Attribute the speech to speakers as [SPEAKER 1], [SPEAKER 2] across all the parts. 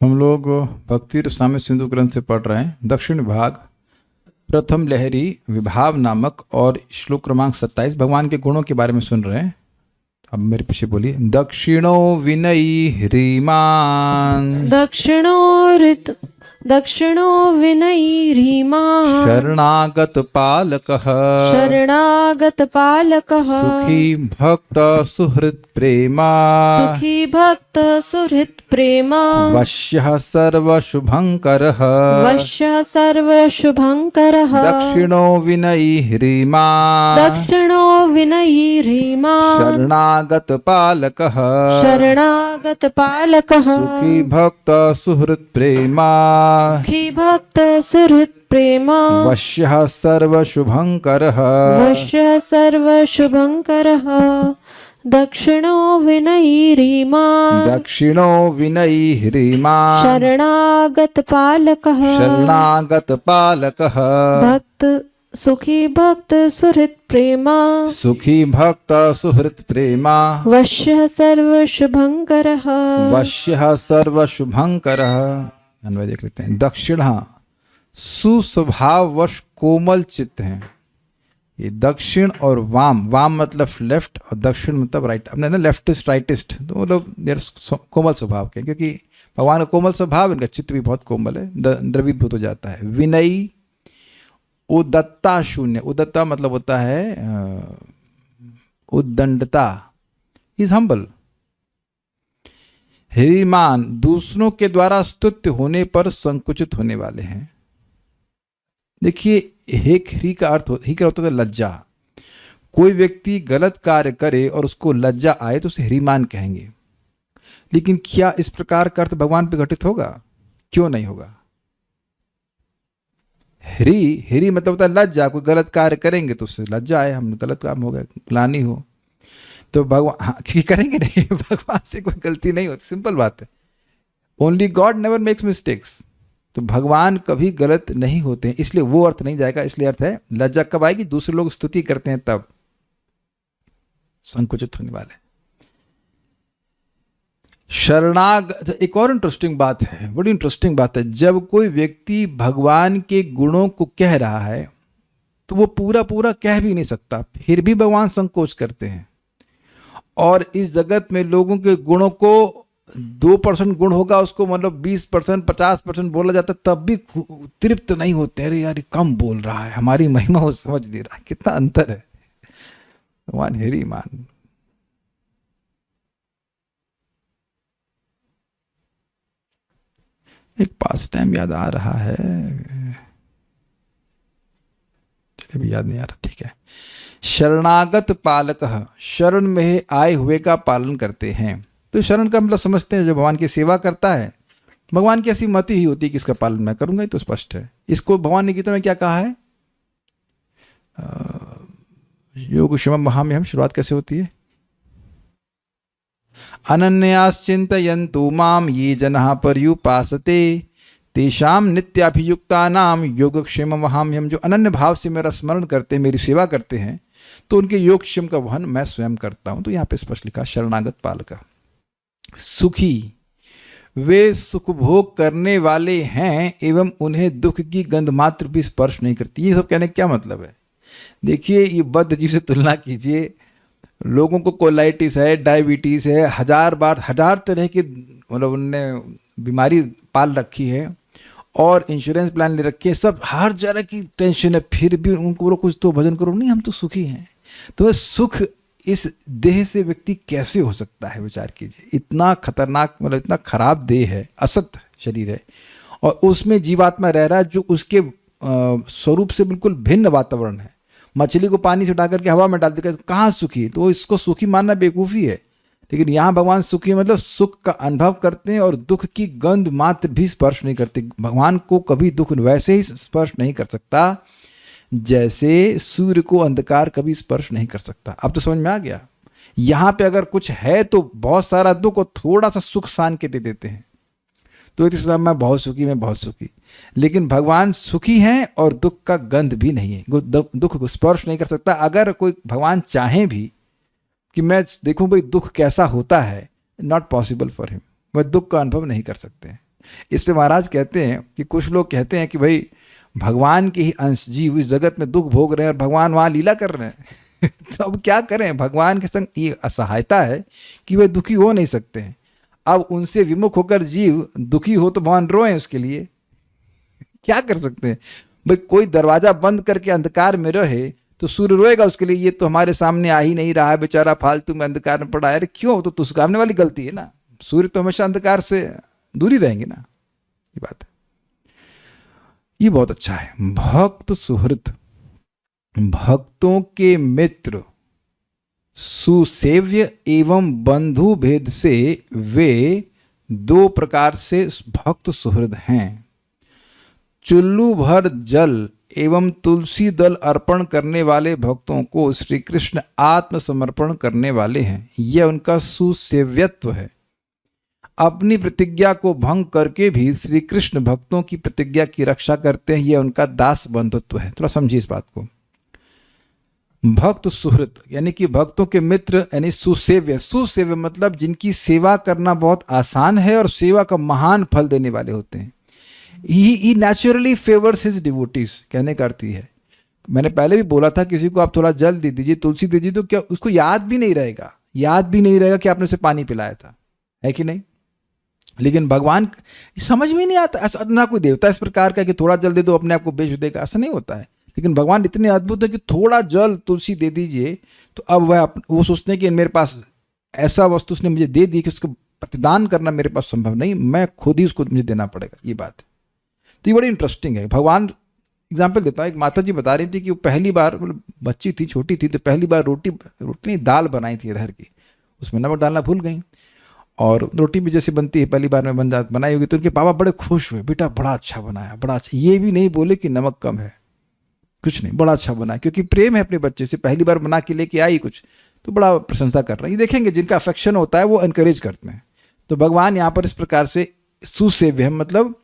[SPEAKER 1] हम लोग भक्ति रसामृत सिंधु ग्रंथ से पढ़ रहे हैं दक्षिण भाग प्रथम लहरी विभाव नामक और श्लोक क्रमांक 27 भगवान के गुणों के बारे में सुन रहे हैं। अब मेरे पीछे बोलिए। दक्षिणो विनयी ह्रीमान
[SPEAKER 2] दक्षिणो विनयी ह्रीमान्
[SPEAKER 1] शरणागत पालकः सुखी भक्त सुहृत् प्रेमा वश्यः सर्वशुभंकरः दक्षिणो विनयी ह्रीमान शरणागत पालकः सुखी भक्त सुहृत् प्रेमा वश्यः सर्वशुभंकरः
[SPEAKER 2] दक्षिणो विनयी ह्रीमान्
[SPEAKER 1] शरणागत पालकः
[SPEAKER 2] सुखी भक्त सुहृत् प्रेमा वश्यः
[SPEAKER 1] सर्वशुभंकरः अन्वय देख लेते हैं। दक्षिण सुस्वभाववश कोमल चित्त हैं। ये दक्षिण और वाम मतलब लेफ्ट और दक्षिण मतलब राइट। अपने ना लेफ्टिस्ट राइटिस्ट तो वो लोग देर कोमल स्वभाव के, क्योंकि भगवान का कोमल स्वभाव, इनका चित्त भी बहुत कोमल है, द्रवीभूत हो जाता है। विनयी उदत्ता शून्य, उदत्ता मतलब होता है उद्दंडता, इज हम्बल। ह्रीमान दूसरों के द्वारा स्तुत्य होने पर संकुचित होने वाले हैं। देखिए ह्री का अर्थ होता है लज्जा। कोई व्यक्ति गलत कार्य करे और उसको लज्जा आए तो उसे ह्रीमान कहेंगे, लेकिन क्या इस प्रकार का अर्थ भगवान पे घटित होगा? क्यों नहीं होगा? ह्री मतलब होता है लज्जा। कोई गलत कार्य करेंगे तो उससे लज्जा आए, हम गलत काम हो गया, ग्लानि हो, तो भगवान करेंगे नहीं। भगवान से कोई गलती नहीं होती, सिंपल बात है। Only God never makes mistakes. तो भगवान कभी गलत नहीं होते हैं, इसलिए वो अर्थ नहीं जाएगा। इसलिए अर्थ है लज्जा कब आएगी? दूसरे लोग स्तुति करते हैं तब संकुचित होने वाले। शरणागत, एक और इंटरेस्टिंग बात है, बड़ी इंटरेस्टिंग बात है। जब कोई व्यक्ति भगवान के गुणों को कह रहा है तो वो पूरा कह भी नहीं सकता, फिर भी भगवान संकोच करते हैं। और इस जगत में लोगों के गुणों को 2% गुण होगा, उसको मतलब 20% 50% बोला जाता है, तब भी तृप्त नहीं होते। अरे यार कम बोल रहा है, हमारी महिमा वो समझ नहीं रहा। कितना अंतर है। भगवान ह्रीमान। एक पास टाइम याद आ रहा है, चलिए भी याद नहीं आ रहा, ठीक है। शरणागत पालक, शरण में आए हुए का पालन करते हैं। तो शरण का मतलब समझते हैं जो भगवान की सेवा करता है, भगवान की ऐसी मति ही होती है कि इसका पालन मैं करूंगा, ये तो स्पष्ट है। इसको भगवान ने गीता में क्या कहा है? योग क्षमम महाम्यहम् शुरुआत कैसे होती है? अनन्याश्चिन्तयन्तु माम ये जनाः पर्युपासते तेषाम नित्याभियुक्तानाम योगक्षेमम् वहाम्यहम्। जो अनन्य भाव से मेरा स्मरण करते हैं, मेरी सेवा करते हैं, तो उनके योगक्षेम का वहन मैं स्वयं करता हूं। तो यहाँ पे स्पष्ट लिखा शरणागत पालक। सुखी, वे सुख भोग करने वाले हैं एवं उन्हें दुख की गंध मात्र भी स्पर्श नहीं करती। ये सब कहने का क्या मतलब है? देखिए ये बद्ध जीव से तुलना कीजिए। लोगों को कोलाइटिस है, डायबिटीज है, हजार तरह की मतलब उनने बीमारी पाल रखी है और इंश्योरेंस प्लान ले रखे हैं, सब हर तरह की टेंशन है, फिर भी उनको बोलो कुछ तो भजन करो, नहीं हम तो सुखी हैं। तो सुख इस देह से व्यक्ति कैसे हो सकता है? विचार कीजिए। इतना खतरनाक मतलब इतना खराब देह है, असत शरीर है, और उसमें जीवात्मा रह रहा है जो उसके स्वरूप से बिल्कुल भिन्न वातावरण है। मछली को पानी से उठा करके हवा में डाल देगा, कहाँ सुखी? तो इसको सुखी मानना बेवकूफ़ी है। लेकिन यहाँ भगवान सुखी मतलब सुख का अनुभव करते हैं और दुख की गंध मात्र भी स्पर्श नहीं करते। भगवान को कभी दुख वैसे ही स्पर्श नहीं कर सकता जैसे सूर्य को अंधकार कभी स्पर्श नहीं कर सकता। अब तो समझ में आ गया। यहाँ पे अगर कुछ है तो बहुत सारा दुख और थोड़ा सा सुख सान के दे देते हैं। तो मैं बहुत सुखी, लेकिन भगवान सुखी हैं और दुख का गंध भी नहीं है, दुख को स्पर्श नहीं कर सकता। अगर कोई भगवान चाहे भी कि मैं देखूं भाई दुख कैसा होता है, नॉट पॉसिबल फॉर हिम, वह दुख का अनुभव नहीं कर सकते हैं। इस पे महाराज कहते हैं कि कुछ लोग कहते हैं कि भाई भगवान के ही अंश जीव इस जगत में दुख भोग रहे हैं और भगवान वहाँ लीला कर रहे हैं तो अब क्या करें, भगवान के संग ये असहायता है कि वे दुखी हो नहीं सकते हैं। अब उनसे विमुख होकर जीव दुखी हो तो भगवान रोए उसके लिए, क्या कर सकते हैं भाई। कोई दरवाजा बंद करके अंधकार में रहे तो सूर्य रोएगा उसके लिए, ये तो हमारे सामने आ ही नहीं रहा है बेचारा, फालतू में अंधकार में पड़ा है। अरे क्यों, तो सामने वाली गलती है ना, सूर्य तो हमेशा अंधकार से दूरी रहेंगे ना, ये बात है। ये बहुत अच्छा है। भक्त सुहृत, भक्तों के मित्र, सुसेव्य एवं बंधु भेद से वे दो प्रकार से भक्त सुहृद हैं। चुल्लू भर जल एवं तुलसी दल अर्पण करने वाले भक्तों को श्री कृष्ण आत्मसमर्पण करने वाले हैं, यह उनका सुसेव्यत्व है। अपनी प्रतिज्ञा को भंग करके भी श्री कृष्ण भक्तों की प्रतिज्ञा की रक्षा करते हैं, यह उनका दास बंधुत्व है। थोड़ा समझिए इस बात को। भक्त सुहृत यानी कि भक्तों के मित्र, यानी सुसेव्य। सुसेव्य मतलब जिनकी सेवा करना बहुत आसान है और सेवा का महान फल देने वाले होते हैं। ही नेचुरली फेवर्स हिज डिवोटीज, कहने का अर्थ है। मैंने पहले भी बोला था, किसी को आप थोड़ा जल दे दीजिए, तुलसी दे दीजिए, तो क्या उसको याद भी नहीं रहेगा कि आपने उसे पानी पिलाया था, है कि नहीं। लेकिन भगवान समझ में नहीं आता, ऐसा ना कोई देवता इस प्रकार का कि थोड़ा जल दे दो अपने आप को बेच देगा, ऐसा नहीं होता है। लेकिन भगवान इतने अद्भुत है कि थोड़ा जल तुलसी दे दीजिए तो अब वो सोचते हैं कि मेरे पास ऐसा वस्तु उसने मुझे दे दी कि उसको प्रतिदान करना मेरे पास संभव नहीं, मैं खुद ही उसको मुझे देना पड़ेगा, ये बात है। तो ये बड़ी इंटरेस्टिंग है। भगवान एग्जाम्पल देता हूँ, एक माता जी बता रही थी कि वो पहली बार, मतलब बच्ची थी, छोटी थी, तो पहली बार रोटी नहीं दाल बनाई थी अरहर की, उसमें नमक डालना भूल गई और रोटी भी जैसे बनती है पहली बार में बनाई होगी, तो उनके पापा बड़े खुश हुए, बेटा बड़ा अच्छा बनाया, बड़ा अच्छा। ये भी नहीं बोले कि नमक कम है, कुछ नहीं, बड़ा अच्छा बनाया, क्योंकि प्रेम है अपने बच्चे से, पहली बार बना के लेके आई कुछ, तो बड़ा प्रशंसा कर रहा है। ये देखेंगे जिनका अफेक्शन होता है वो एनकरेज करते हैं। तो भगवान यहाँ पर इस प्रकार से सुसेव्य है, मतलब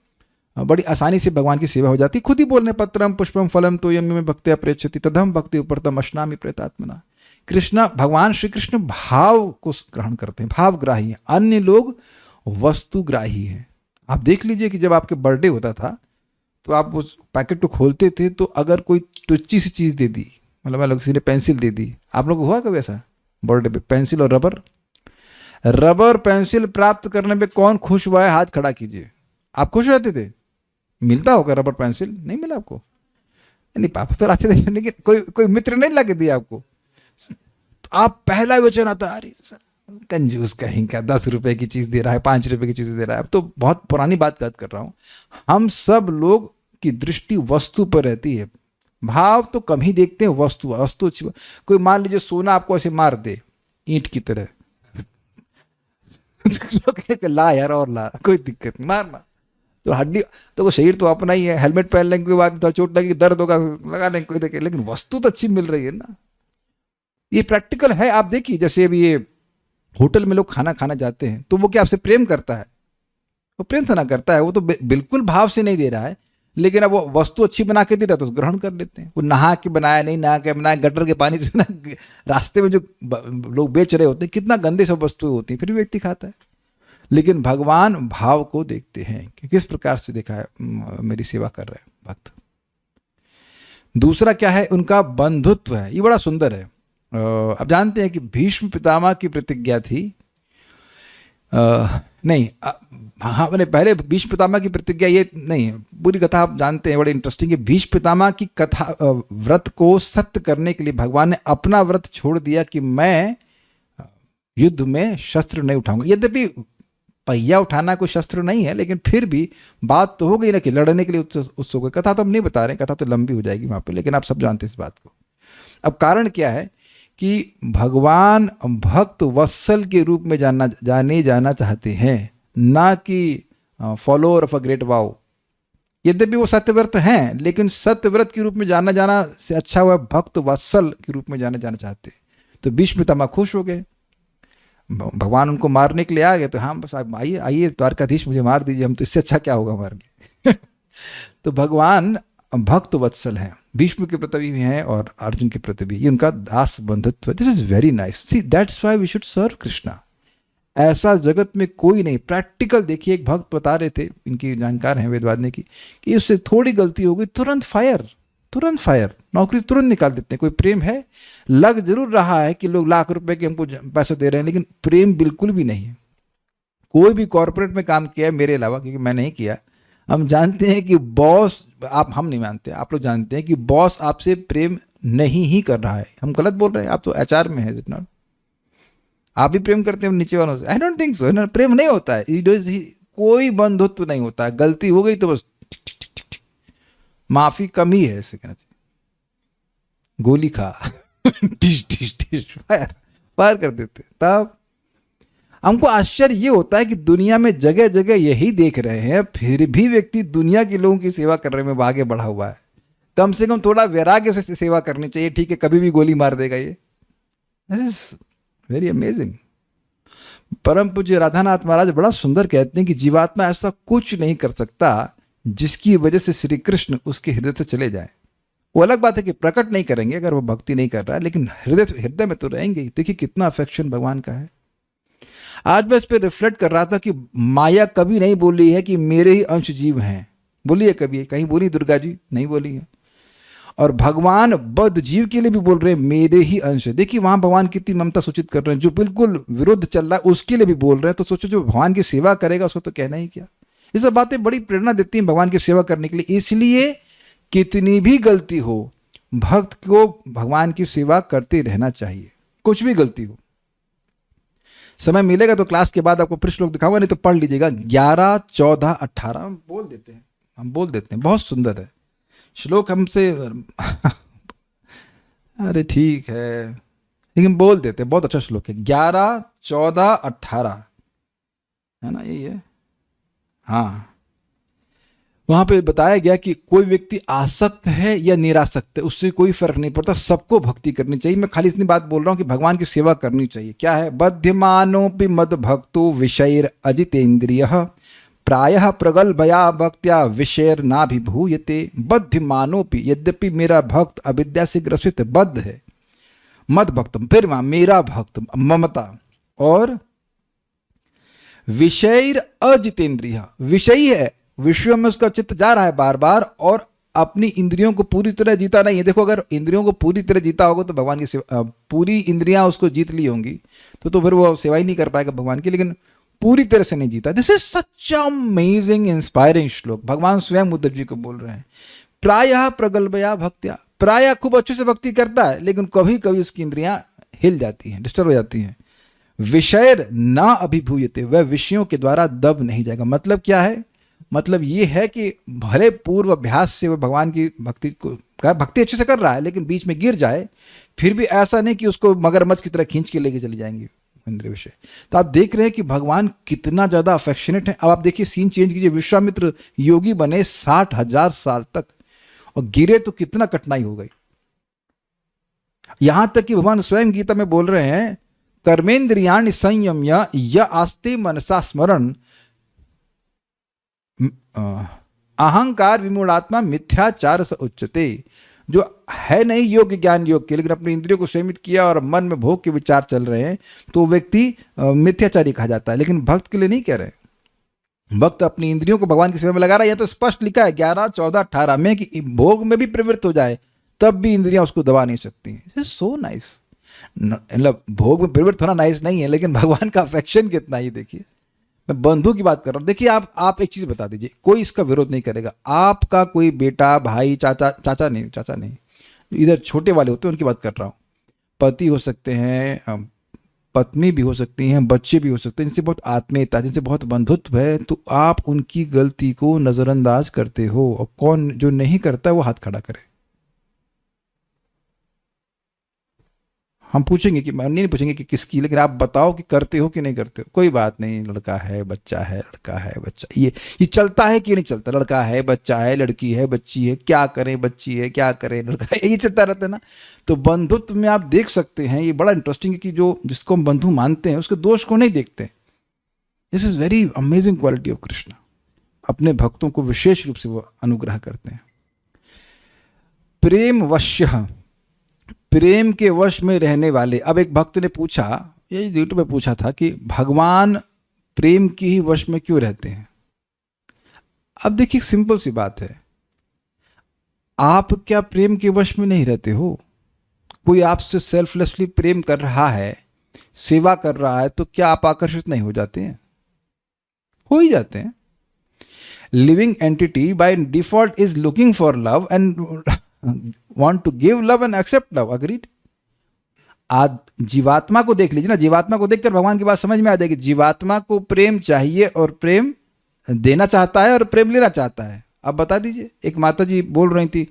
[SPEAKER 1] बड़ी आसानी से भगवान की सेवा हो जाती है। खुद ही बोलने पत्रम पुष्पम फलम तो यम में भक्ति अप्रेक्षति तदहम भक्ति उपरतम अश्नामि प्रेतात्मना। कृष्ण, भगवान श्री कृष्ण भाव को ग्रहण करते हैं, भावग्राही हैं, अन्य लोग वस्तुग्राही हैं। आप देख लीजिए कि जब आपके बर्थडे होता था तो आप उस पैकेट को खोलते थे, तो अगर कोई टुच्ची सी चीज़ दे दी, मतलब किसी ने पेंसिल दे दी, आप लोग को हुआ कभी ऐसा बर्थडे पे, पेंसिल और रबर पेंसिल प्राप्त करने पे कौन खुश हुआ है, हाथ खड़ा कीजिए। आप खुश रहते थे? मिलता होगा रबर पेंसिल, नहीं मिला आपको? नहीं, पापा तो लाते थे, लेकिन कोई मित्र नहीं ला के दिया आपको। तो आप पहला वचन आता, अरे कंजूस कहीं का, 10 रुपए की चीज़ दे रहा है, 5 रुपए की चीज़ दे रहा है। अब तो बहुत पुरानी बात कर रहा हूँ। हम सब लोग की दृष्टि वस्तु पर रहती है, भाव तो कम ही देखते हैं। वस्तु अच्छी, कोई मान लीजिए सोना आपको ऐसे मार दे ईंट की तरह ला यार और ला, कोई दिक्कत नहीं, मारना तो हड्डी तो वो शरीर तो अपना ही है, हेलमेट पहन लेंगे के बाद चोट लगी, दर्द होगा, लगा लेंगे, कोई देखे, लेकिन वस्तु तो अच्छी मिल रही है ना। ये प्रैक्टिकल है। आप देखिए जैसे अभी ये होटल में लोग खाना खाना जाते हैं, तो वो क्या आपसे प्रेम करता है? वो प्रेम से ना करता है, वो तो बिल्कुल भाव से नहीं दे रहा है, लेकिन अब वो वस्तु अच्छी बना के दे रहा है तो ग्रहण कर लेते हैं। वो नहा के बनाया, नहीं नहा के बनाया, गटर के पानी से ना, रास्ते में जो लोग बेच रहे होते हैं, कितना गंदे सब वस्तुएं होती हैं, फिर भी व्यक्ति खाता है। लेकिन भगवान भाव को देखते हैं कि किस प्रकार से देखा है मेरी सेवा कर रहे हैं भक्त। दूसरा क्या है, उनका बंधुत्व है। ये बड़ा सुंदर है। अब जानते हैं कि भीष्म पितामह की प्रतिज्ञा थी, नहीं हाँ, मैंने पहले भीष्म पितामह की प्रतिज्ञा ये नहीं, पूरी कथा आप जानते हैं, बड़ी इंटरेस्टिंग है। भीष्म पितामह की कथा व्रत को सत्य करने के लिए भगवान ने अपना व्रत छोड़ दिया कि मैं युद्ध में शस्त्र नहीं उठाऊंगा। यद्यपि पहिया उठाना कोई शस्त्र नहीं है, लेकिन फिर भी बात तो हो गई ना कि लड़ने के लिए उत्सुक हो। कथा तो हम नहीं बता रहे, कथा तो लंबी हो जाएगी वहाँ पे, लेकिन आप सब जानते हैं इस बात को। अब कारण क्या है कि भगवान भक्त वत्सल के रूप में जाने जाना चाहते हैं, ना कि फॉलोअर ऑफ अ ग्रेट वाव। यद्यपि वो सत्यव्रत हैं, लेकिन सत्यव्रत के रूप में जाना से अच्छा हुआ भक्त वत्सल के रूप में जाना चाहते हैं। तो भीष्म पितामह खुश हो गए, भगवान उनको मारने के लिए आ गए, तो हाँ बस आप आइए द्वारकाधीश, मुझे मार दीजिए, हम तो इससे अच्छा क्या होगा मारने। तो भगवान भक्त वत्सल हैं, भीष्म के प्रति भी हैं और अर्जुन के प्रति भी। ये उनका दास बंधुत्व। This is very nice. See that's why we should serve Krishna ऐसा जगत में कोई नहीं। प्रैक्टिकल देखिए, एक भक्त बता रहे थे, इनकी जानकार हैं वेदवादने की, कि उससे थोड़ी गलती हो गई, तुरंत फायर, तुरंत फायर, नौकरी से तुरंत निकाल देते हैं। कोई प्रेम है? लग जरूर रहा है कि लोग लाख रुपए के हमको पैसे दे रहे हैं, लेकिन प्रेम बिल्कुल भी नहीं है। कोई भी कॉर्पोरेट में काम किया है मेरे अलावा, क्योंकि मैं नहीं किया, हम जानते हैं कि बॉस, हम नहीं मानते, आप लोग जानते हैं कि बॉस आपसे प्रेम नहीं ही कर रहा है। हम गलत बोल रहे हैं? आप तो एचआर में है, इट नॉट? आप भी प्रेम करते हैं नीचे वालों से? I don't think so. प्रेम नहीं होता है, कोई बंधुत्व नहीं होता है। गलती हो गई तो बस माफी कम ही है, ऐसे कहना चाहिए। गोली खा टिश टिश टिश फायर कर देते। तब हमको आश्चर्य ये होता है कि दुनिया में जगह जगह यही देख रहे हैं, फिर भी व्यक्ति दुनिया के लोगों की सेवा करने में आगे बढ़ा हुआ है। कम से कम थोड़ा वैराग्य से सेवा करनी चाहिए। ठीक है, कभी भी गोली मार देगा ये। This is very amazing. परम पूज्य राधानाथ महाराज बड़ा सुंदर कहते हैं कि जीवात्मा ऐसा कुछ नहीं कर सकता जिसकी वजह से श्री कृष्ण उसके हृदय से चले जाए। वो अलग बात है कि प्रकट नहीं करेंगे अगर वो भक्ति नहीं कर रहा है, लेकिन हृदय में तो रहेंगे ही। देखिए कितना अफेक्शन भगवान का है। आज मैं इस पर रिफ्लेक्ट कर रहा था कि माया कभी नहीं बोली है कि मेरे ही अंश जीव हैं। बोली है कभी? कहीं बोली दुर्गा जी? नहीं बोली है। और भगवान बद्ध जीव के लिए भी बोल रहे हैं मेरे ही अंश है। देखिए वहां भगवान कितनी ममता सूचित कर रहे हैं। जो बिल्कुल विरुद्ध चल रहा है उसके लिए भी बोल रहे हैं, तो सोचो जो भगवान की सेवा करेगा उसको तो कहना ही क्या। ये सब बातें बड़ी प्रेरणा देती हैं भगवान की सेवा करने के लिए। इसलिए कितनी भी गलती हो, भक्त को भगवान की सेवा करते रहना चाहिए, कुछ भी गलती हो। समय मिलेगा तो क्लास के बाद आपको फिर श्लोक दिखाऊंगा, नहीं तो पढ़ लीजिएगा। 11, 14, 18 हम बोल देते हैं, बहुत सुंदर है श्लोक। हमसे अरे ठीक है, लेकिन बोल देते हैं, बहुत अच्छा श्लोक है। 11, 14, 18 है ना, यही है। हाँ, वहां पे बताया गया कि कोई व्यक्ति आसक्त है या निरासक्त है, उससे कोई फर्क नहीं पड़ता, सबको भक्ति करनी चाहिए। मैं खाली इतनी बात बोल रहा हूं कि भगवान की सेवा करनी चाहिए। क्या है? बध्यमानोपि मद भक्तो विषयर अजितेन्द्रिय प्रायः प्रगल्भया भक्त्या विषयर नाभिभूयते। बध्यमानोपि, यद्यपि मेरा भक्त अविद्या से ग्रसित बद्ध है, मद भक्त, फिर मेरा भक्त, ममता, और विषयर अजितेन्द्रिय, विषयी है, विषयों में उसका चित्त जा रहा है बार बार, और अपनी इंद्रियों को पूरी तरह जीता नहीं है। देखो अगर इंद्रियों को पूरी तरह जीता होगा तो भगवान की सेवा, पूरी इंद्रियां उसको जीत ली होंगी तो फिर वो सेवा ही नहीं कर पाएगा भगवान की, लेकिन पूरी तरह से नहीं जीता। This is such amazing inspiring श्लोक। भगवान स्वयं उद्धव जी को बोल रहे हैं। प्रायः प्रगल्भया भक्त्या, प्रायः खूब अच्छे से भक्ति करता है, लेकिन कभी कभी उसकी इंद्रियां हिल जाती हैं, डिस्टर्ब हो जाती हैं। विषयर ना अभिभूयते, वह विषयों के द्वारा दब नहीं जाएगा। मतलब क्या है? मतलब ये है कि भले पूर्व अभ्यास से वो भगवान की भक्ति अच्छे से कर रहा है, लेकिन बीच में गिर जाए, फिर भी ऐसा नहीं कि उसको मगरमच्छ की तरह खींच के लेके चली जाएंगी इंद्रिय विषय। तो आप देख रहे हैं कि भगवान कितना ज्यादा अफेक्शनेट है। अब आप देखिए सीन चेंज कीजिए। विश्वामित्र योगी बने 60,000 साल तक, और गिरे तो कितना कठिनाई हो गई। यहां तक कि भगवान स्वयं गीता में बोल रहे हैं, कर्मेंद्रियाणि संयम्य य आस्ते मनसा स्मरण अहंकार विमूढ़ात्मा मिथ्याचार स उच्यते। जो है नहीं योग्य ज्ञान योग के, लेकिन अपने इंद्रियों को सीमित किया और मन में भोग के विचार चल रहे हैं, तो व्यक्ति मिथ्याचारी कहा जाता है। लेकिन भक्त के लिए नहीं कह रहे। भक्त अपनी इंद्रियों को भगवान की सेवा में लगा रहा है। यह तो स्पष्ट लिखा है 11, 14, 18 में कि भोग में भी प्रवृत्त हो जाए तब भी इंद्रियां उसको दबा नहीं सकती। So nice. मतलब भोग में प्रवृत्त होना नाइस नहीं है, लेकिन भगवान का अफेक्शन कितना ही देखिए। मैं बंधु की बात कर रहा हूं। देखिए आप एक चीज बता दीजिए, कोई इसका विरोध नहीं करेगा। आपका कोई बेटा, भाई, चाचा नहीं, इधर छोटे वाले होते हैं उनकी बात कर रहा हूं। पति हो सकते हैं, पत्नी भी हो सकती हैं, बच्चे भी हो सकते हैं, जिनसे बहुत आत्मीयता, जिनसे बहुत बंधुत्व है, तो आप उनकी गलती को नजरअंदाज करते हो। और कौन जो नहीं करता है वो हाथ खड़ा करे। हम पूछेंगे कि, नहीं पूछेंगे कि किसकी, लेकिन आप बताओ कि करते हो कि नहीं करते हो। कोई बात नहीं, लड़का है बच्चा है, लड़का है बच्चा, ये चलता है कि नहीं चलता? लड़का है बच्चा है, लड़की है बच्ची है, क्या करें बच्ची है, क्या करें लड़का है, ये चलता रहता है ना। तो बंधुत्व में आप देख सकते हैं, ये बड़ा इंटरेस्टिंग है कि जो जिसको हम बंधु मानते हैं उसके दोष को नहीं देखते। This is very amazing quality of Krishna. अपने भक्तों को विशेष रूप से वो अनुग्रह करते हैं। प्रेम वश्य, प्रेम के वश में रहने वाले। अब एक भक्त ने पूछा, ये यूट्यूब पे पूछा था कि भगवान प्रेम की ही वश में क्यों रहते हैं। अब देखिए सिंपल सी बात है, आप क्या प्रेम के वश में नहीं रहते हो? कोई आपसे सेल्फलेसली प्रेम कर रहा है, सेवा कर रहा है, तो क्या आप आकर्षित नहीं हो जाते हैं? हो ही जाते हैं। Living entity by default is looking for love and want to give love and accept love. Agreed? आज जीवात्मा को देख लीजिए ना, जीवात्मा को देखकर भगवान की बात समझ में आ जाएगी। जीवात्मा को प्रेम चाहिए और प्रेम देना चाहता है और प्रेम लेना चाहता है। अब बता दीजिए, एक माता जी बोल रही थी,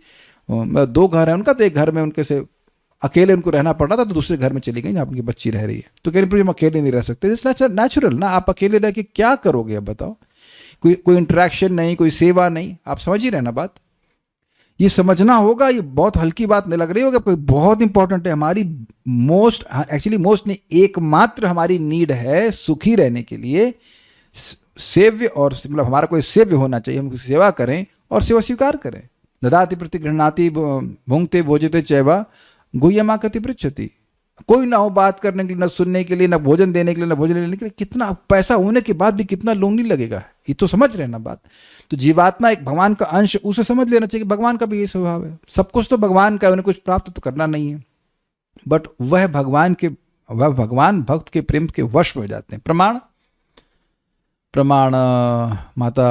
[SPEAKER 1] 2 घर है उनका, तो एक घर में उनके से अकेले उनको रहना पड़ रहा था, तो दूसरे घर में चली गई जहाँ उनकी बच्ची रह रही है। तो कह रही हम अकेले नहीं रह सकते। इट्स नेचुरल ना, आप अकेले रह के क्या करोगे? अब बताओ, कोई इंटरेक्शन नहीं, कोई सेवा नहीं। आप समझ ही रहे ना बात? ये समझना होगा। ये बहुत हल्की बात नहीं लग रही होगी आपको, बहुत इंपॉर्टेंट है। हमारी एक्चुअली मोस्ट नहीं, एकमात्र हमारी नीड है सुखी रहने के लिए सेव्य, और मतलब हमारा कोई सेव्य होना चाहिए। हम उसकी सेवा करें और सेवा स्वीकार करें। ददाति प्रतिगृह्णाति भुंक्ते भोजते चैवा गुह्यमा कति पृच्छति। कोई ना हो बात करने के लिए, ना सुनने के लिए, ना भोजन देने के लिए, ना भोजन लेने के लिए। कितना पैसा होने के बाद भी कितना लोनली लगेगा, ये तो समझ रहे हैं ना बात? तो जीवात्मा एक भगवान का अंश, उसे समझ लेना चाहिए कि भगवान का भी ये स्वभाव है। सब कुछ तो भगवान का है, उन्हें कुछ प्राप्त तो करना नहीं है, बट वह भगवान भक्त के प्रेम के वश में हो जाते हैं। प्रमाण माता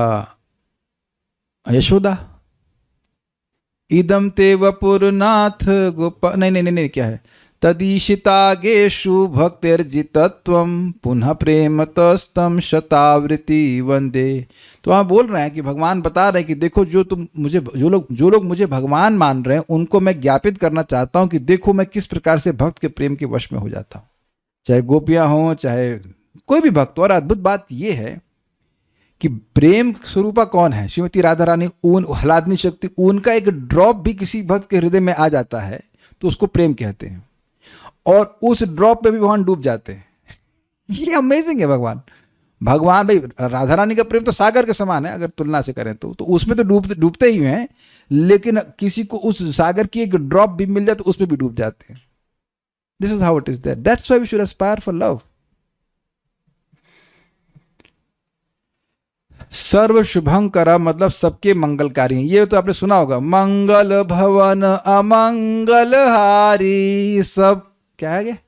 [SPEAKER 1] यशोदा, इदम ते वपुरनाथ गोपा, नहीं, क्या है? तदीशितागेषु भक्तिर्जितत्वं पुनः प्रेम तस्तम शतावृत्ति वंदे। तो आप बोल रहे हैं कि भगवान बता रहे हैं कि देखो, जो लोग मुझे भगवान मान रहे हैं, उनको मैं ज्ञापित करना चाहता हूं कि देखो मैं किस प्रकार से भक्त के प्रेम के वश में हो जाता हूं, चाहे गोपियां हों, चाहे कोई भी भक्त। और अद्भुत बात यह है कि प्रेम स्वरूपा कौन है? श्रीमती राधा रानी, ऊन हलादनी शक्ति, उनका एक ड्रॉप भी किसी भक्त के हृदय में आ जाता है तो उसको प्रेम कहते हैं, और उस ड्रॉप पे भी भगवान डूब जाते हैं। ये अमेजिंग है। भगवान भाई, राधा रानी का प्रेम तो सागर के समान है, अगर तुलना से करें तो उसमें तो डूबते ही हैं, लेकिन किसी को उस सागर की एक ड्रॉप भी मिल जाए तो उसमें भी डूब जाते हैं। This is how it is there. That's why we should aspire for love. सर्व शुभंकर मतलब सबके मंगलकारी हैं। ये तो आपने सुना होगा, मंगल भवन अमंगल हारी। सब क्या है?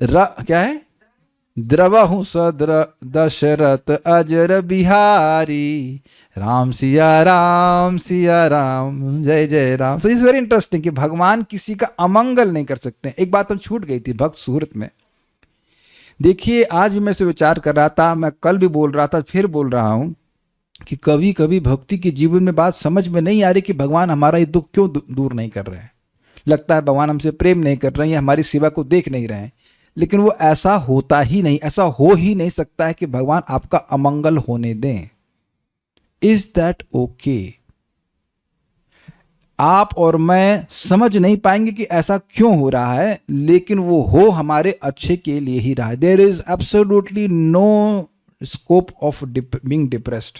[SPEAKER 1] क्या है? द्रवहु सद्र दशरथ अजर बिहारी, राम सिया राम जय जय Ram. So it's very interesting कि भगवान किसी का अमंगल नहीं कर सकते। एक बात हम छूट गई थी भक्त सुहृत में। देखिए, आज भी मैं इसे विचार कर रहा था, मैं कल भी बोल रहा था, फिर बोल रहा हूं कि कभी कभी भक्ति के जीवन में बात समझ में नहीं आ रही कि भगवान हमारा ये दुख क्यों दूर नहीं कर रहे हैं। लगता है भगवान हमसे प्रेम नहीं कर रहे हैं या हमारी सेवा को देख नहीं रहे हैं, लेकिन वो ऐसा होता ही नहीं, ऐसा हो ही नहीं सकता है कि भगवान आपका अमंगल होने दें। Is that okay? आप और मैं समझ नहीं पाएंगे कि ऐसा क्यों हो रहा है, लेकिन वो हो हमारे अच्छे के लिए ही रहा है। There is absolutely no scope of being depressed.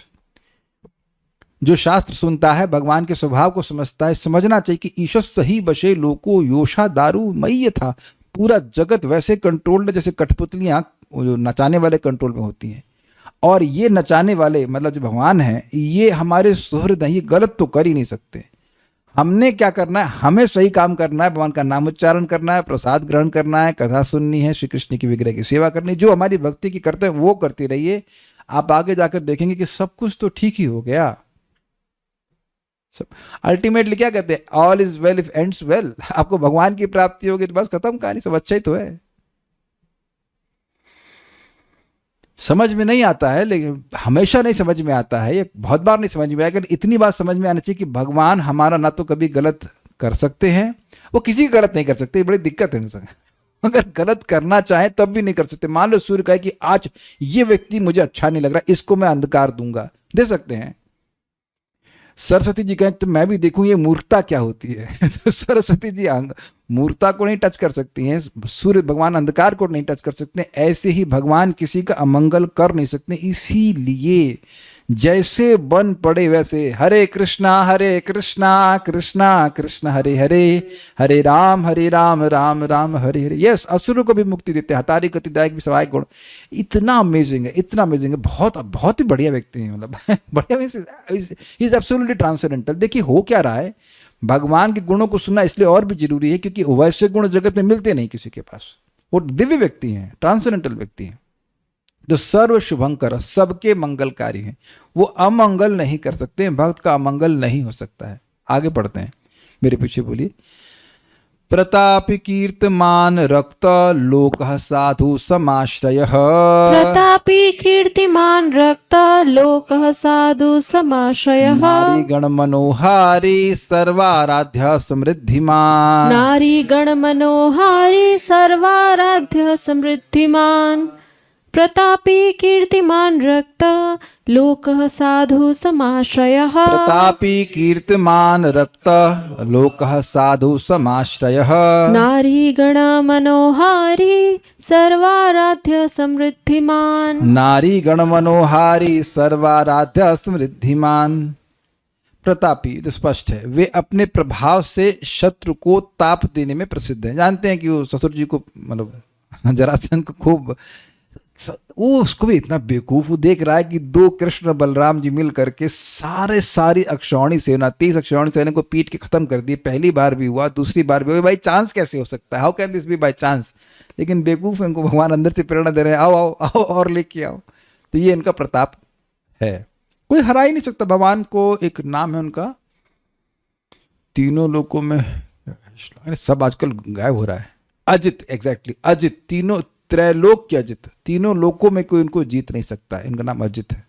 [SPEAKER 1] जो शास्त्र सुनता है, भगवान के स्वभाव को समझता है, समझना चाहिए कि ईश्वर सही बशे लोको योषा दारू मई था। पूरा जगत वैसे कंट्रोल्ड है जैसे कठपुतलियां जो नचाने वाले कंट्रोल में होती हैं, और ये नचाने वाले मतलब जो भगवान हैं, ये हमारे सुहृद हैं, ये गलत तो कर ही नहीं सकते। हमने क्या करना है? हमें सही काम करना है, भगवान का नाम उच्चारण करना है, प्रसाद ग्रहण करना है, कथा सुननी है, श्री कृष्ण की विग्रह की सेवा करनी, जो हमारी भक्ति की करते हैं वो करती रहिए। आप आगे जाकर देखेंगे कि सब कुछ तो ठीक ही हो गया। अल्टीमेटली क्या कहते हैं? All is well if ends well. आपको भगवान की प्राप्ति होगी तो बस खत्म कहानी, सब अच्छा ही तो है। समझ में नहीं आता है, लेकिन हमेशा नहीं समझ में आता है, ये बहुत बार नहीं समझ में आएगा। इतनी बात समझ में आना चाहिए कि भगवान हमारा ना तो कभी गलत कर सकते हैं, वो किसी की गलत नहीं कर सकते। बड़ी दिक्कत है उनसे। अगर गलत करना चाहे तब भी नहीं कर सकते। मान लो सूर्य कहे कि आज ये व्यक्ति मुझे अच्छा नहीं लग रहा, इसको मैं अंधकार दूंगा, दे सकते हैं। सरस्वती जी कहें तो मैं भी देखूं ये मूर्खता क्या होती है। तो सरस्वती जी मूर्खता को नहीं टच कर सकती हैं, सूर्य भगवान अंधकार को नहीं टच कर सकते। ऐसे ही भगवान किसी का अमंगल कर नहीं सकते। इसीलिए जैसे बन पड़े वैसे हरे कृष्णा कृष्णा कृष्ण हरे हरे, हरे राम राम राम हरे हरे। यस, असुरों को भी मुक्ति देते, हतारी गतिदायक भी सहायक गुण। इतना अमेजिंग है, इतना अमेजिंग है, बहुत बहुत ही बढ़िया व्यक्ति है, मतलब बढ़िया। He is absolutely transcendental. देखिए हो क्या रहा है, भगवान के गुणों को सुनना इसलिए और भी जरूरी है क्योंकि वैसे गुण जगत में मिलते नहीं किसी के पास। वो दिव्य व्यक्ति हैं, ट्रांसेंडेंटल व्यक्ति हैं, जो सर्व शुभंकर, सबके मंगलकारी हैं। वो अमंगल नहीं कर सकते, भक्त का अमंगल नहीं हो सकता है। आगे पढ़ते हैं, मेरे पीछे बोलिए। प्रतापि कीर्तिमान रक्त लोकः साधु समाश्रयः,
[SPEAKER 2] प्रतापी कीर्तिमान रक्त लोकः साधु समाश्रयः,
[SPEAKER 1] नारी गण मनोहारी सर्वाराध्य समृद्धिमान,
[SPEAKER 2] नारी गण मनोहारी सर्वाराध्य समृद्धिमान। प्रतापी कीर्तिमान रक्त लोकः साधु समाश्रयः,
[SPEAKER 1] प्रतापी कीर्तिमान रक्त लोकः साधु समाश्रयः,
[SPEAKER 2] नारी गण मनोहारी सर्वाराध्य समृद्धिमान,
[SPEAKER 1] नारी गण मनोहारी सर्वाराध्य समृद्धिमान। प्रतापी तो स्पष्ट है, वे अपने प्रभाव से शत्रु को ताप देने में प्रसिद्ध हैं। जानते हैं कि वो ससुर जी को, मतलब जरासंध को खूब, वो उसको भी इतना बेवकूफ, वो देख रहा है कि दो कृष्ण बलराम जी मिल करके सारी अक्षौणी सेना, 30 अक्षौणी सेना को पीट के खत्म कर दी। पहली बार भी हुआ, दूसरी बार भी हुआ, बाई चांस कैसे हो सकता है, how can this be by chance. लेकिन बेवकूफ है, इनको भगवान अंदर से प्रेरणा दे रहे हैं, आओ आओ आओ और लेके आओ। तो ये इनका प्रताप है, कोई हरा ही नहीं सकता भगवान को। एक नाम है उनका, तीनों लोकों में, सब आजकल गायब हो रहा है, अजित, एग्जैक्टली अजित, तीनों त्रैलोक के अजित, तीनों लोकों में कोई इनको जीत नहीं सकता है, इनका नाम अजित है।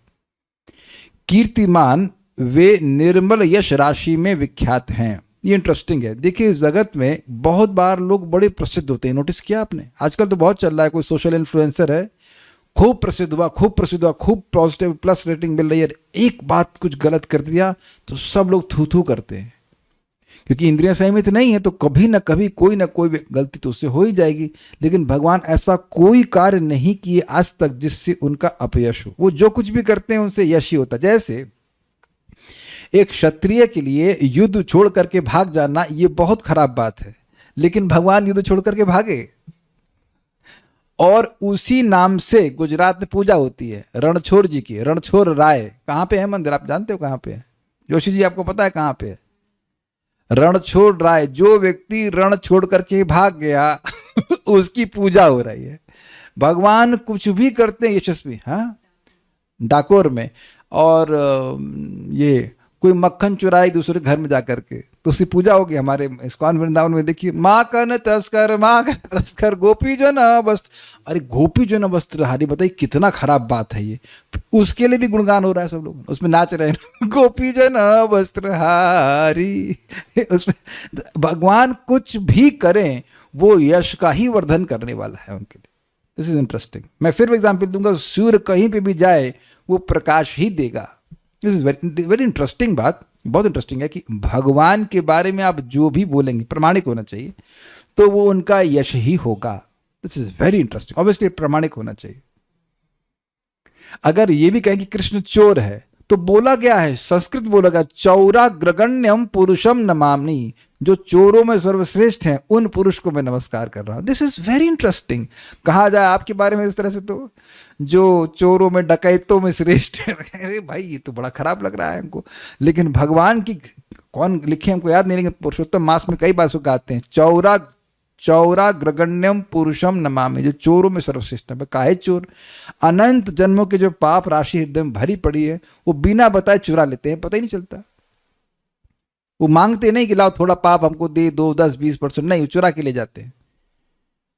[SPEAKER 1] कीर्तिमान, वे निर्मल यश राशि में विख्यात हैं। ये इंटरेस्टिंग है। देखिए जगत में बहुत बार लोग बड़े प्रसिद्ध होते हैं, नोटिस किया आपने? आजकल तो बहुत चल रहा है, कोई सोशल इन्फ्लुएंसर है, खूब प्रसिद्ध हुआ, खूब पॉजिटिव प्लस रेटिंग मिल रही है, एक बात कुछ गलत कर दिया तो सब लोग थू थू करते हैं, क्योंकि इंद्रियां संयमित नहीं है तो कभी ना कभी कोई ना कोई गलती तो उससे हो ही जाएगी। लेकिन भगवान ऐसा कोई कार्य नहीं किए आज तक जिससे उनका अपयश हो। वो जो कुछ भी करते हैं उनसे यश ही होता। जैसे एक क्षत्रिय के लिए युद्ध छोड़ करके भाग जाना ये बहुत खराब बात है, लेकिन भगवान युद्ध छोड़ करके भागे। और उसी नाम से गुजरात में पूजा होती है रणछोड़ जी की, रणछोड़ राय। कहाँ पे है मंदिर, आप जानते हो कहाँ पे है? जोशी जी आपको पता है कहाँ पे है? रणछोड़ राय, जो व्यक्ति रण छोड़ करके भाग गया उसकी पूजा हो रही है। भगवान कुछ भी करते हैं यशस्वी, हाँ, डाकोर में। और ये कोई मक्खन चुराई दूसरे घर में जाकर के तो उसकी पूजा होगी। हमारे इस्कॉन वृंदावन में देखिए, माखन तस्कर गोपी जो न वस्त्र, अरे गोपी जो न वस्त्रहारी, बताइए कितना खराब बात है ये। उसके लिए भी गुणगान हो रहा है, सब लोग उसमें नाच रहे हैं गोपी जो न वस्त्रहारी। उसमें भगवान कुछ भी करें वो यश का ही वर्धन करने वाला है उनके लिए। This is interesting. मैं फिर एग्जाम्पल दूंगा, सूर्य कहीं पे भी जाए वो प्रकाश ही देगा। दिस इज वेरी इंटरेस्टिंग बात, बहुत इंटरेस्टिंग है कि भगवान के बारे में आप जो भी बोलेंगे प्रामाणिक होना चाहिए, तो वो उनका यश ही होगा। This is very interesting. Obviously प्रामाणिक होना चाहिए। अगर ये भी कहें कि कृष्ण चोर है तो बोला गया है, संस्कृत बोला गया, चौराग्रगण्यम पुरुषम नमामि, जो चोरों में सर्वश्रेष्ठ हैं उन पुरुष को मैं नमस्कार कर रहा हूं। This is very interesting. कहा जाए आपके बारे में इस तरह से तो जो चोरों में डकैतों में श्रेष्ठ है, अरे भाई ये तो बड़ा खराब लग रहा है हमको। लेकिन भगवान की कौन लिखे हमको याद नहीं, लेकिन पुरुषोत्तम मास में कई बार उसको गाते हैं, चौराग्रगण्यम पुरुषम नमामि, जो चोरों में सर्वश्रेष्ठ है। काहे चोर? अनंत जन्मों के जो पाप राशि हृदय में भरी पड़ी है वो बिना बताए चुरा लेते हैं, पता ही नहीं चलता। वो मांगते नहीं कि लाओ थोड़ा पाप हमको दे दो, 10-20%, नहीं, चुरा के ले जाते हैं।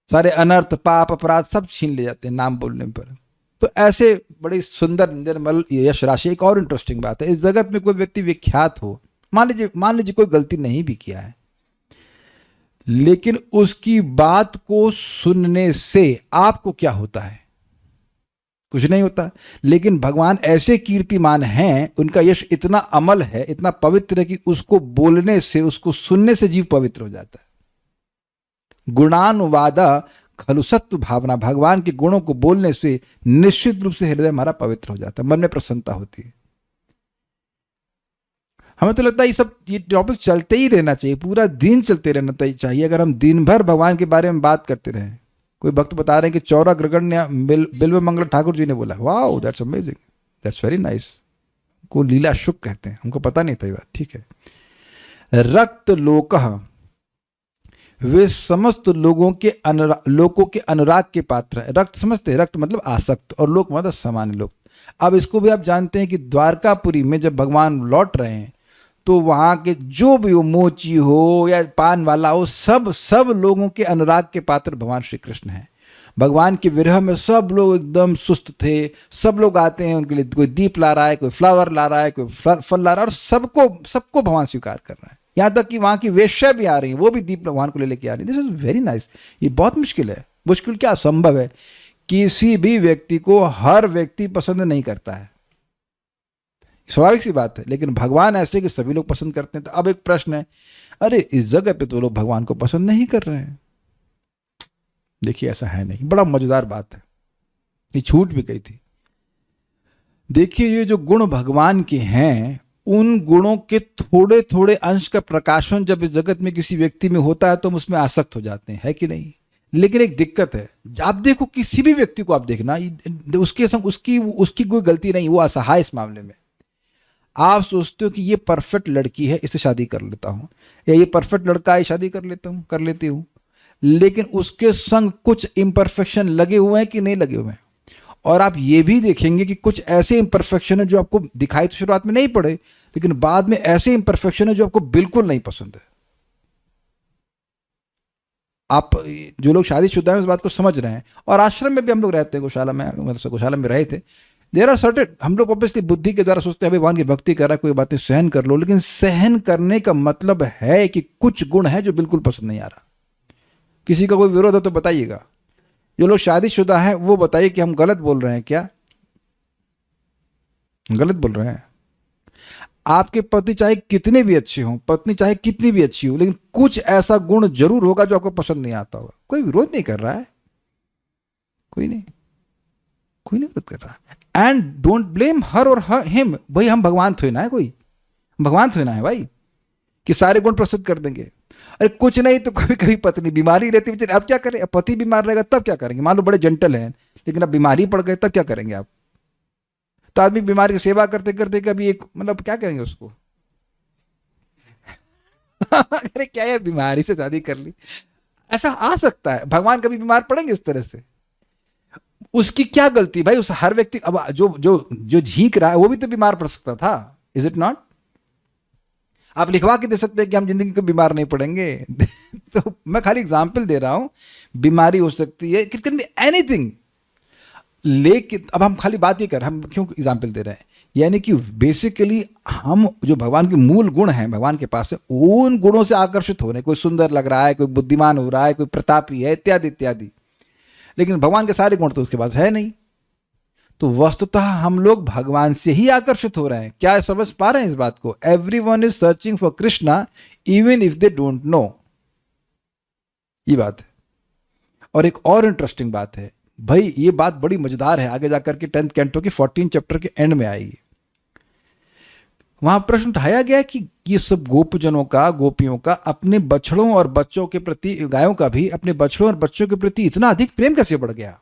[SPEAKER 1] सारे अनर्थ पाप अपराध सब छीन ले जाते हैं नाम बोलने पर। तो ऐसे बड़ी सुंदर निर्मल यश राशि। एक और इंटरेस्टिंग बात है, इस जगत में कोई व्यक्ति विख्यात हो, मान लीजिए कोई गलती नहीं भी किया है, लेकिन उसकी बात को सुनने से आपको क्या होता है? कुछ नहीं होता। लेकिन भगवान ऐसे कीर्तिमान हैं, उनका यश इतना अमल है, इतना पवित्र है कि उसको बोलने से, उसको सुनने से जीव पवित्र हो जाता है। गुणानुवादा खलु सत्व भावना, भगवान के गुणों को बोलने से निश्चित रूप से हृदय हमारा पवित्र हो जाता है, मन में प्रसन्नता होती है। हमें तो लगता है ये टॉपिक चलते ही रहना चाहिए, पूरा दिन चलते रहना चाहिए। अगर हम दिन भर भगवान के बारे में बात करते रहें। कोई भक्त बता रहे हैं कि चौरा ग्रगण्य बिल्व मंगल ठाकुर जी ने बोला, wow that's amazing, that's very nice. को लीला शुक कहते हैं, हमको पता नहीं था ये बात, ठीक है। रक्त लोकः, वे समस्त लोगों के अनुराग के पात्र है। रक्त समझते हैं, रक्त मतलब आसक्त, और लोक मतलब सामान्य लोग। अब इसको भी आप जानते हैं कि द्वारकापुरी में जब भगवान लौट रहे हैं तो वहाँ के जो भी हो, मोची हो या पान वाला हो, सब लोगों के अनुराग के पात्र भगवान श्री कृष्ण हैं। भगवान के विरह में सब लोग एकदम सुस्त थे, सब लोग आते हैं उनके लिए, कोई दीप ला रहा है, कोई फ्लावर ला रहा है, कोई फल ला रहा है, और सबको भगवान स्वीकार कर रहा है। यहाँ तक कि वहाँ की वेश्या भी आ रही है, वो भी दीप भगवान को ले लेके आ रही है। This is very nice. ये बहुत मुश्किल है। मुश्किल क्या, संभव है। किसी भी व्यक्ति को हर व्यक्ति पसंद नहीं करता है, स्वाभाविक सी बात है, लेकिन भगवान ऐसे कि सभी लोग पसंद करते हैं। तो अब एक प्रश्न है, अरे इस जगह पे तो लोग भगवान को पसंद नहीं कर रहे हैं। देखिए ऐसा है नहीं, बड़ा मजेदार बात है, ये छूट भी गई थी। देखिए ये जो गुण भगवान के हैं, उन गुणों के थोड़े थोड़े अंश का प्रकाशन जब इस जगत में किसी व्यक्ति में होता है तो हम उसमें आसक्त हो जाते हैं, है कि नहीं। लेकिन एक दिक्कत है, आप देखो किसी भी व्यक्ति को आप देखना, उसके संग उसकी कोई गलती नहीं, वो असहाय इस मामले में। आप सोचते हो कि ये परफेक्ट लड़की है, इससे शादी कर लेता हूँ, या ये परफेक्ट लड़का है, शादी कर लेती हूँ, लेकिन उसके संग कुछ इम्परफेक्शन लगे हुए हैं कि नहीं लगे हुए हैं। और आप ये भी देखेंगे कि कुछ ऐसे इम्परफेक्शन है जो आपको दिखाई तो शुरुआत में नहीं पड़े, लेकिन बाद में ऐसे इम्परफेक्शन है जो आपको बिल्कुल नहीं पसंद है। आप जो लोग शादीशुदा हैं उस बात को समझ रहे हैं। और आश्रम में भी हम लोग रहते हैं, गौशाला में रहे थे। देर आर सर्टेन, हम लोग ऑब्वियसली बुद्धि के द्वारा सोचते हैं भगवान की भक्ति कर रहा है, कोई बातें सहन कर लो, लेकिन सहन करने का मतलब है कि कुछ गुण है जो बिल्कुल पसंद नहीं आ रहा। किसी का कोई विरोध हो तो बताइएगा। जो लोग शादीशुदा हैं वो बताइए कि हम गलत बोल रहे हैं क्या, गलत बोल रहे हैं। आपके पति चाहे कितने भी अच्छे हों, पत्नी चाहे कितनी भी अच्छी हो, लेकिन कुछ ऐसा गुण जरूर होगा जो आपको पसंद नहीं आता होगा। कोई विरोध नहीं कर रहा है, कोई नहीं विरोध कर रहा है। एंड डोंट ब्लेम हर और हिम। भाई हम भगवान थोड़ी ना है, कोई भगवान थोड़ी ना है भाई कि सारे गुण प्रस्तुत कर देंगे। अरे कुछ नहीं तो कभी कभी पत्नी बीमारी रहती है, अब क्या करें। अब पति बीमार रहेगा तब क्या करेंगे। मान लो बड़े जेंटल हैं, लेकिन अब बीमारी पड़ गए तब क्या करेंगे आप। तो आदमी बीमारी की सेवा करते करते कभी एक मतलब क्या करेंगे उसको अरे क्या है, बीमारी से शादी कर ली, ऐसा आ सकता है। भगवान कभी बीमार पड़ेंगे इस तरह से, उसकी क्या गलती भाई। उस हर व्यक्ति, अब जो झींक रहा है वो भी तो बीमार पड़ सकता था, इज इट नॉट। आप लिखवा के दे सकते हैं कि हम जिंदगी को बीमार नहीं पड़ेंगे तो मैं खाली एग्जाम्पल दे रहा हूं, बीमारी हो सकती है, इट कैन बी एनीथिंग। लेकिन अब हम खाली बात ही कर, हम क्यों एग्जाम्पल दे रहे हैं, यानी कि बेसिकली हम जो भगवान के मूल गुण हैं भगवान के पास है, उन गुणों से आकर्षित हो रहे हैं। कोई सुंदर लग रहा है, कोई बुद्धिमान हो रहा है, कोई प्रतापी है, इत्यादि इत्यादि, लेकिन भगवान के सारे गुण तो उसके पास है नहीं। तो वस्तुतः हम लोग भगवान से ही आकर्षित हो रहे हैं। क्या समझ पा रहे हैं इस बात को। Everyone is searching for Krishna even if they don't know, ये बात है। और एक और इंटरेस्टिंग बात है भाई, ये बात बड़ी मजेदार है, आगे जाकर के 10th कैंटो के 14 चैप्टर के एंड में आएगी। वहां प्रश्न उठाया गया कि ये सब गोपजनों का, गोपियों का अपने बछड़ों और बच्चों के प्रति, गायों का भी अपने बछड़ों और बच्चों के प्रति इतना अधिक प्रेम कैसे बढ़ गया।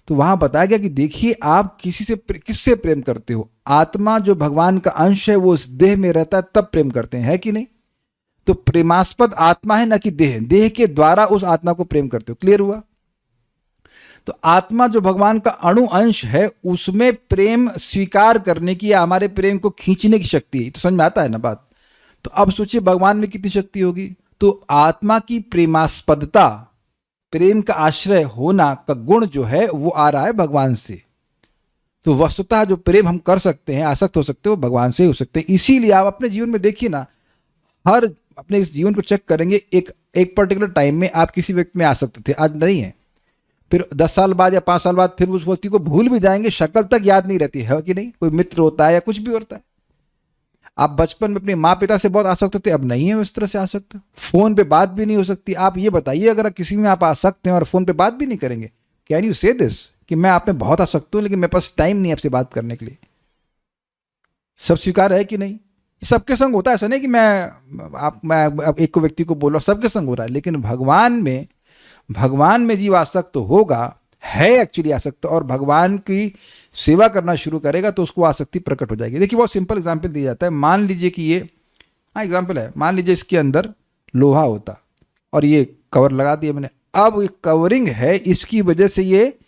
[SPEAKER 1] तो वहां बताया गया कि देखिए आप किससे प्रेम करते हो। आत्मा जो भगवान का अंश है वो इस देह में रहता है तब प्रेम करते हैं, है कि नहीं। तो प्रेमास्पद आत्मा है ना कि देह के द्वारा उस आत्मा को प्रेम करते हो। क्लियर हुआ। तो आत्मा जो भगवान का अणु अंश है उसमें प्रेम स्वीकार करने की या हमारे प्रेम को खींचने की शक्ति है। तो समझ में आता है ना बात। तो अब सोचिए भगवान में कितनी शक्ति होगी। तो आत्मा की प्रेमास्पदता, प्रेम का आश्रय होना का गुण जो है वो आ रहा है भगवान से। तो वस्तुतः जो प्रेम हम कर सकते हैं, आसक्त हो सकते हो, भगवान से हो सकते हैं। इसीलिए आप अपने जीवन में देखिए ना, हर अपने इस जीवन को चेक करेंगे, एक पर्टिकुलर टाइम में आप किसी व्यक्ति में आसक्त थे, आज नहीं है। फिर 10 साल बाद या 5 साल बाद फिर उस व्यक्ति को भूल भी जाएंगे, शक्ल तक याद नहीं रहती है कि नहीं। कोई मित्र होता है या कुछ भी होता है। आप बचपन में अपने माँ पिता से बहुत आसक्त थे, अब नहीं है उस तरह से आसक्त। फोन पे बात भी नहीं हो सकती। आप ये बताइए अगर किसी में आप आसक्त हैं और फोन पे बात भी नहीं करेंगे, कैन यू से दिस कि मैं आप में बहुत आसक्त हूं लेकिन मेरे पास टाइम नहीं आपसे बात करने के लिए। सब स्वीकार है कि नहीं। सबके संग होता है, ऐसा नहीं कि मैं अब एक व्यक्ति को बोल रहा हूँ, सबके संग हो रहा है। लेकिन भगवान में जीव आसक्त होगा, है एक्चुअली आसक्त, और भगवान की सेवा करना शुरू करेगा तो उसको आसक्ति प्रकट हो जाएगी। देखिए बहुत सिंपल एग्जाम्पल दिया जाता है। मान लीजिए कि ये एग्जाम्पल है, मान लीजिए इसके अंदर लोहा होता और ये कवर लगा दिया मैंने। अब ये कवरिंग है, इसकी वजह से ये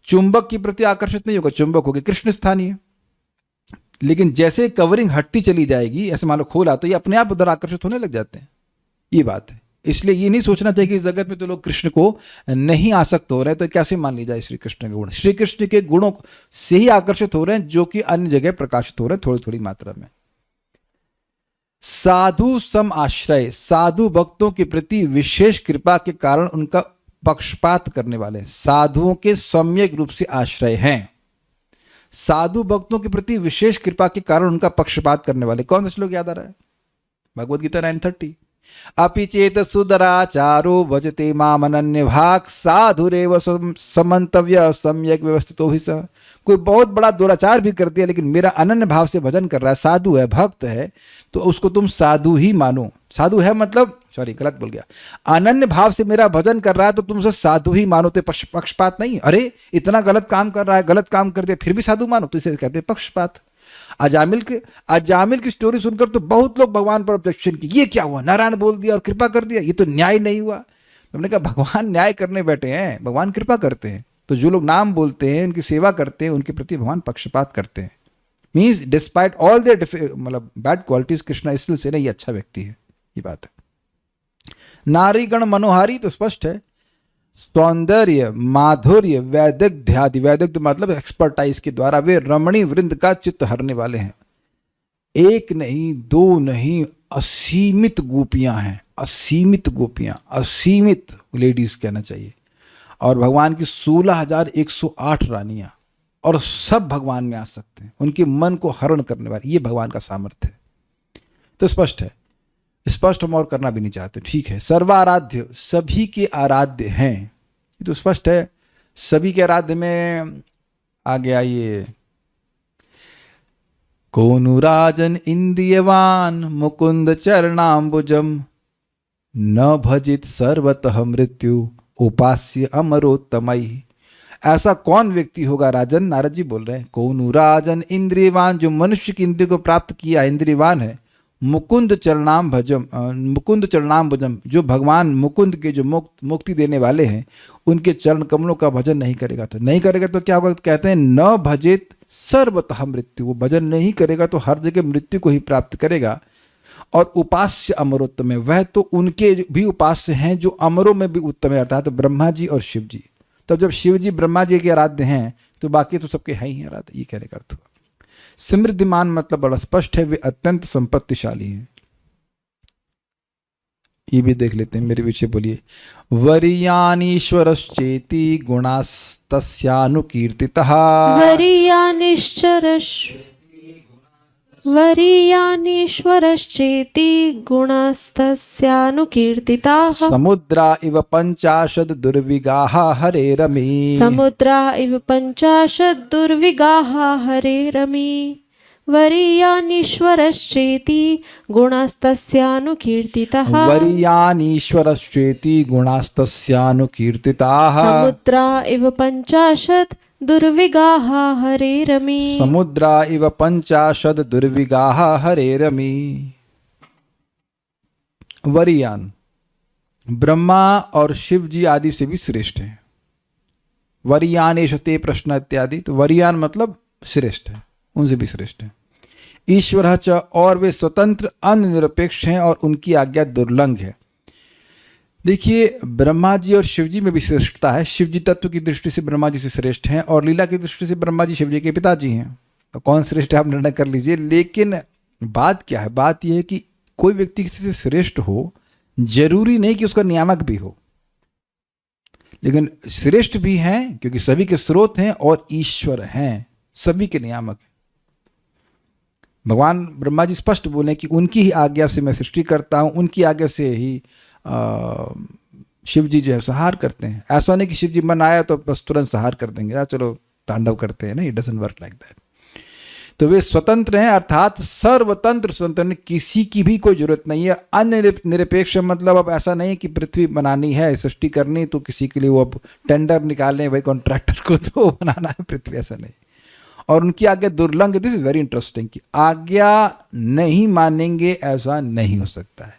[SPEAKER 1] चुंबक की प्रति आकर्षित नहीं होगा, चुंबक होगी कृष्ण स्थानीय। लेकिन जैसे कवरिंग हटती चली जाएगी, ऐसे मान लो खोला, तो ये अपने आप उधर आकर्षित होने लग जाते हैं। ये बात है। इसलिए ये नहीं सोचना चाहिए कि इस जगत में तो लोग कृष्ण को नहीं आसक्त हो रहे हैं, तो कैसे मान ली जाए श्री कृष्ण के गुण। श्री कृष्ण के गुणों से ही आकर्षित हो रहे हैं, जो कि अन्य जगह प्रकाशित हो रहे हैं थोड़ी थोड़ी मात्रा में। साधु सम आश्रय, साधु भक्तों के प्रति विशेष कृपा के कारण उनका पक्षपात करने वाले, साधुओं के सम्यक रूप से आश्रय हैं। साधु भक्तों के प्रति विशेष कृपा के कारण उनका पक्षपात करने वाले, कौन सा श्लोक याद आ रहा है? भगवद गीता 9:30। अपि चेत सुदराचारो भजते माम अनन्य भाग साधुरेव समन्तव्य सम्यक व्यवस्थितो हि सः। कोई बहुत बड़ा दुराचार भी कर दिया लेकिन मेरा अनन्य भाव से भजन कर रहा है, साधु है, भक्त है, तो उसको तुम साधु ही मानो। साधु है मतलब, सॉरी गलत बोल गया, अनन्य भाव से मेरा भजन कर रहा है तो तुम उसे साधु ही मानो। तो पक्षपात नहीं, अरे इतना गलत काम कर रहा है, गलत काम कर दिया फिर भी साधु मानो, तो इसे कहते हैं पक्षपात। अजामिल की स्टोरी सुनकर तो बहुत लोग भगवान पर ऑब्जेक्शन की, ये क्या हुआ, नारायण बोल दिया और कृपा कर दिया, ये तो न्याय नहीं हुआ। हमने कहा भगवान न्याय करने बैठे हैं, भगवान कृपा करते हैं। तो जो लोग नाम बोलते हैं, उनकी सेवा करते हैं, उनके प्रति भगवान पक्षपात करते हैं। मीन्स डिस्पाइट ऑल देयर मतलब bad qualities, Krishna still say नहीं, ये अच्छा व्यक्ति है, ये बात है। नारीगण मनोहारी, तो स्पष्ट है, सौंदर्य माधुर्य वैदग्ध्यादि, वैदग्ध मतलब एक्सपर्टाइज के द्वारा वे रमणी वृंद का चित्त हरने वाले हैं। एक नहीं, दो नहीं, असीमित गोपियां हैं, असीमित गोपियां, असीमित लेडीज कहना चाहिए। और भगवान की 16,108 रानियां, और सब भगवान में आ सकते हैं, उनके मन को हरण करने वाले, ये भगवान का सामर्थ्य है। तो स्पष्ट है, स्पष्ट हम और करना भी नहीं चाहते, ठीक है। सर्वाराध्य, सभी के आराध्य हैं, ये तो स्पष्ट है। सभी के आराध्य में आ गया ये, कोनुराजन इंद्रियवान मुकुंद चरणाम्बुजम न भजित सर्वतः मृत्यु उपास्य अमरोत्तमई। ऐसा कौन व्यक्ति होगा राजन, नारद जी बोल रहे हैं, कोनुराजन इंद्रियवान, जो मनुष्य की इंद्रिय को प्राप्त किया, इंद्रियवान है, मुकुंद चरणाम भजम, जो भगवान मुकुंद के जो मुक्ति देने वाले हैं, उनके चरण कमलों का भजन नहीं करेगा। तो नहीं करेगा तो क्या होगा? तो कहते हैं न भजित सर्वतः मृत्यु, वो भजन नहीं करेगा तो हर जगह मृत्यु को ही प्राप्त करेगा। और उपास्य अमरोत्तम है, वह तो उनके भी उपास्य हैं जो अमरों में भी उत्तम है, अर्थात ब्रह्मा जी और शिव जी। तब जब शिव जी ब्रह्मा जी के आराध्य हैं तो बाकी तो सबके हैं ही आराध्य, ये कहने का अर्थ हुआ। समृद्धिमान मतलब बड़ा स्पष्ट है, वे अत्यंत संपत्तिशाली हैं। ये भी देख लेते हैं, मेरे पीछे बोलिए। वरीयानीश्वरश्चेति गुणास्तस्यानुकीर्तितः,
[SPEAKER 2] वरीयानीश्वरश्चेति गुणस्तस्यानुकीर्तिताः,
[SPEAKER 1] समुद्रा इव 50 दुर्विगाः हरेरमी,
[SPEAKER 2] समुद्रा इव 50 दुर्विगाः हरेरमी। वरीयानीश्वरश्चेति गुणस्तस्यानुकीर्तितः,
[SPEAKER 1] वरीयानीश्वरश्चेति गुणास्तस्यानुकीर्तिताः,
[SPEAKER 2] समुद्रा इव 50 दुर्विगाः हरेरमी,
[SPEAKER 1] समुद्रा इव 50 दुर्विगाः हरेरमी। वरीयान ब्रह्मा और शिव जी आदि से भी श्रेष्ठ हैं। वरीयानेश ते प्रश्न इत्यादि, तो वरीयान मतलब श्रेष्ठ है, उनसे भी श्रेष्ठ है। ईश्वर च, और वे स्वतंत्र अनिरपेक्ष हैं और उनकी आज्ञा दुर्लंघ है। देखिए ब्रह्मा जी और शिव जी में भी श्रेष्ठता है। शिव जी तत्व की दृष्टि से ब्रह्मा जी से श्रेष्ठ हैं और लीला की दृष्टि से ब्रह्मा जी शिव जी के पिताजी हैं। तो कौन श्रेष्ठ है आप निर्णय कर लीजिए। लेकिन बात क्या है? बात यह है कि कोई व्यक्ति किसी से श्रेष्ठ हो, जरूरी नहीं कि उसका नियामक भी हो, लेकिन श्रेष्ठ भी हैं क्योंकि सभी के स्रोत हैं और ईश्वर हैं, सभी के नियामक हैं। भगवान ब्रह्मा जी स्पष्ट बोले कि उनकी ही आज्ञा से मैं सृष्टि करता हूँ, उनकी आज्ञा से ही शिव जी जो है संहार करते हैं। ऐसा नहीं कि शिव जी मन आया तो बस तुरंत संहार कर देंगे, चलो तांडव करते हैं, नहीं, it doesn't work like that. तो वे स्वतंत्र हैं, अर्थात सर्वतंत्र स्वतंत्र, किसी की भी कोई जरूरत नहीं है। अन्य निरपेक्ष मतलब अब ऐसा नहीं कि पृथ्वी बनानी है, सृष्टि करनी, तो किसी के लिए वो अब टेंडर निकालें भाई कॉन्ट्रैक्टर को तो बनाना है पृथ्वी, ऐसा नहीं। और उनकी आज्ञा दुर्लंघ, दिस इज वेरी इंटरेस्टिंग, कि आज्ञा नहीं मानेंगे ऐसा नहीं हो सकता है।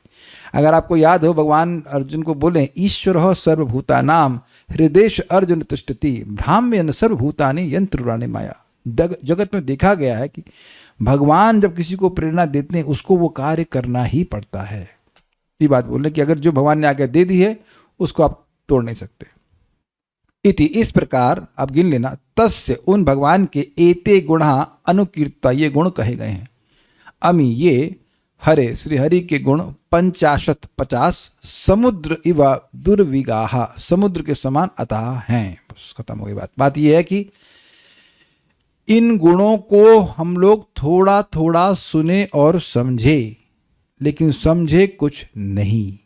[SPEAKER 1] अगर आपको याद हो, भगवान अर्जुन को बोले ईश्वर सर्वभूतानाम हृदय अर्जुन तिष्ठति भ्राम्यन सर्वभूतानि यंत्रुराणि माया। जगत में देखा गया है कि भगवान जब किसी को प्रेरणा देते हैं उसको वो कार्य करना ही पड़ता है। ये बात बोल रहे कि अगर जो भगवान ने आज्ञा दे दी है उसको आप तोड़ नहीं सकते। इति, इस प्रकार आप गिन लेना, तस्य, उन भगवान के एते गुणा अनुकीर्ता, ये गुण कहे गए हैं। अमी, ये हरे, श्री हरि के गुण 50 50 समुद्र इव दुर्विगाहा, समुद्र के समान अतः हैं। बस खत्म हो गई बात। बात यह है कि इन गुणों को हम लोग थोड़ा थोड़ा सुने और समझे, लेकिन समझे कुछ नहीं।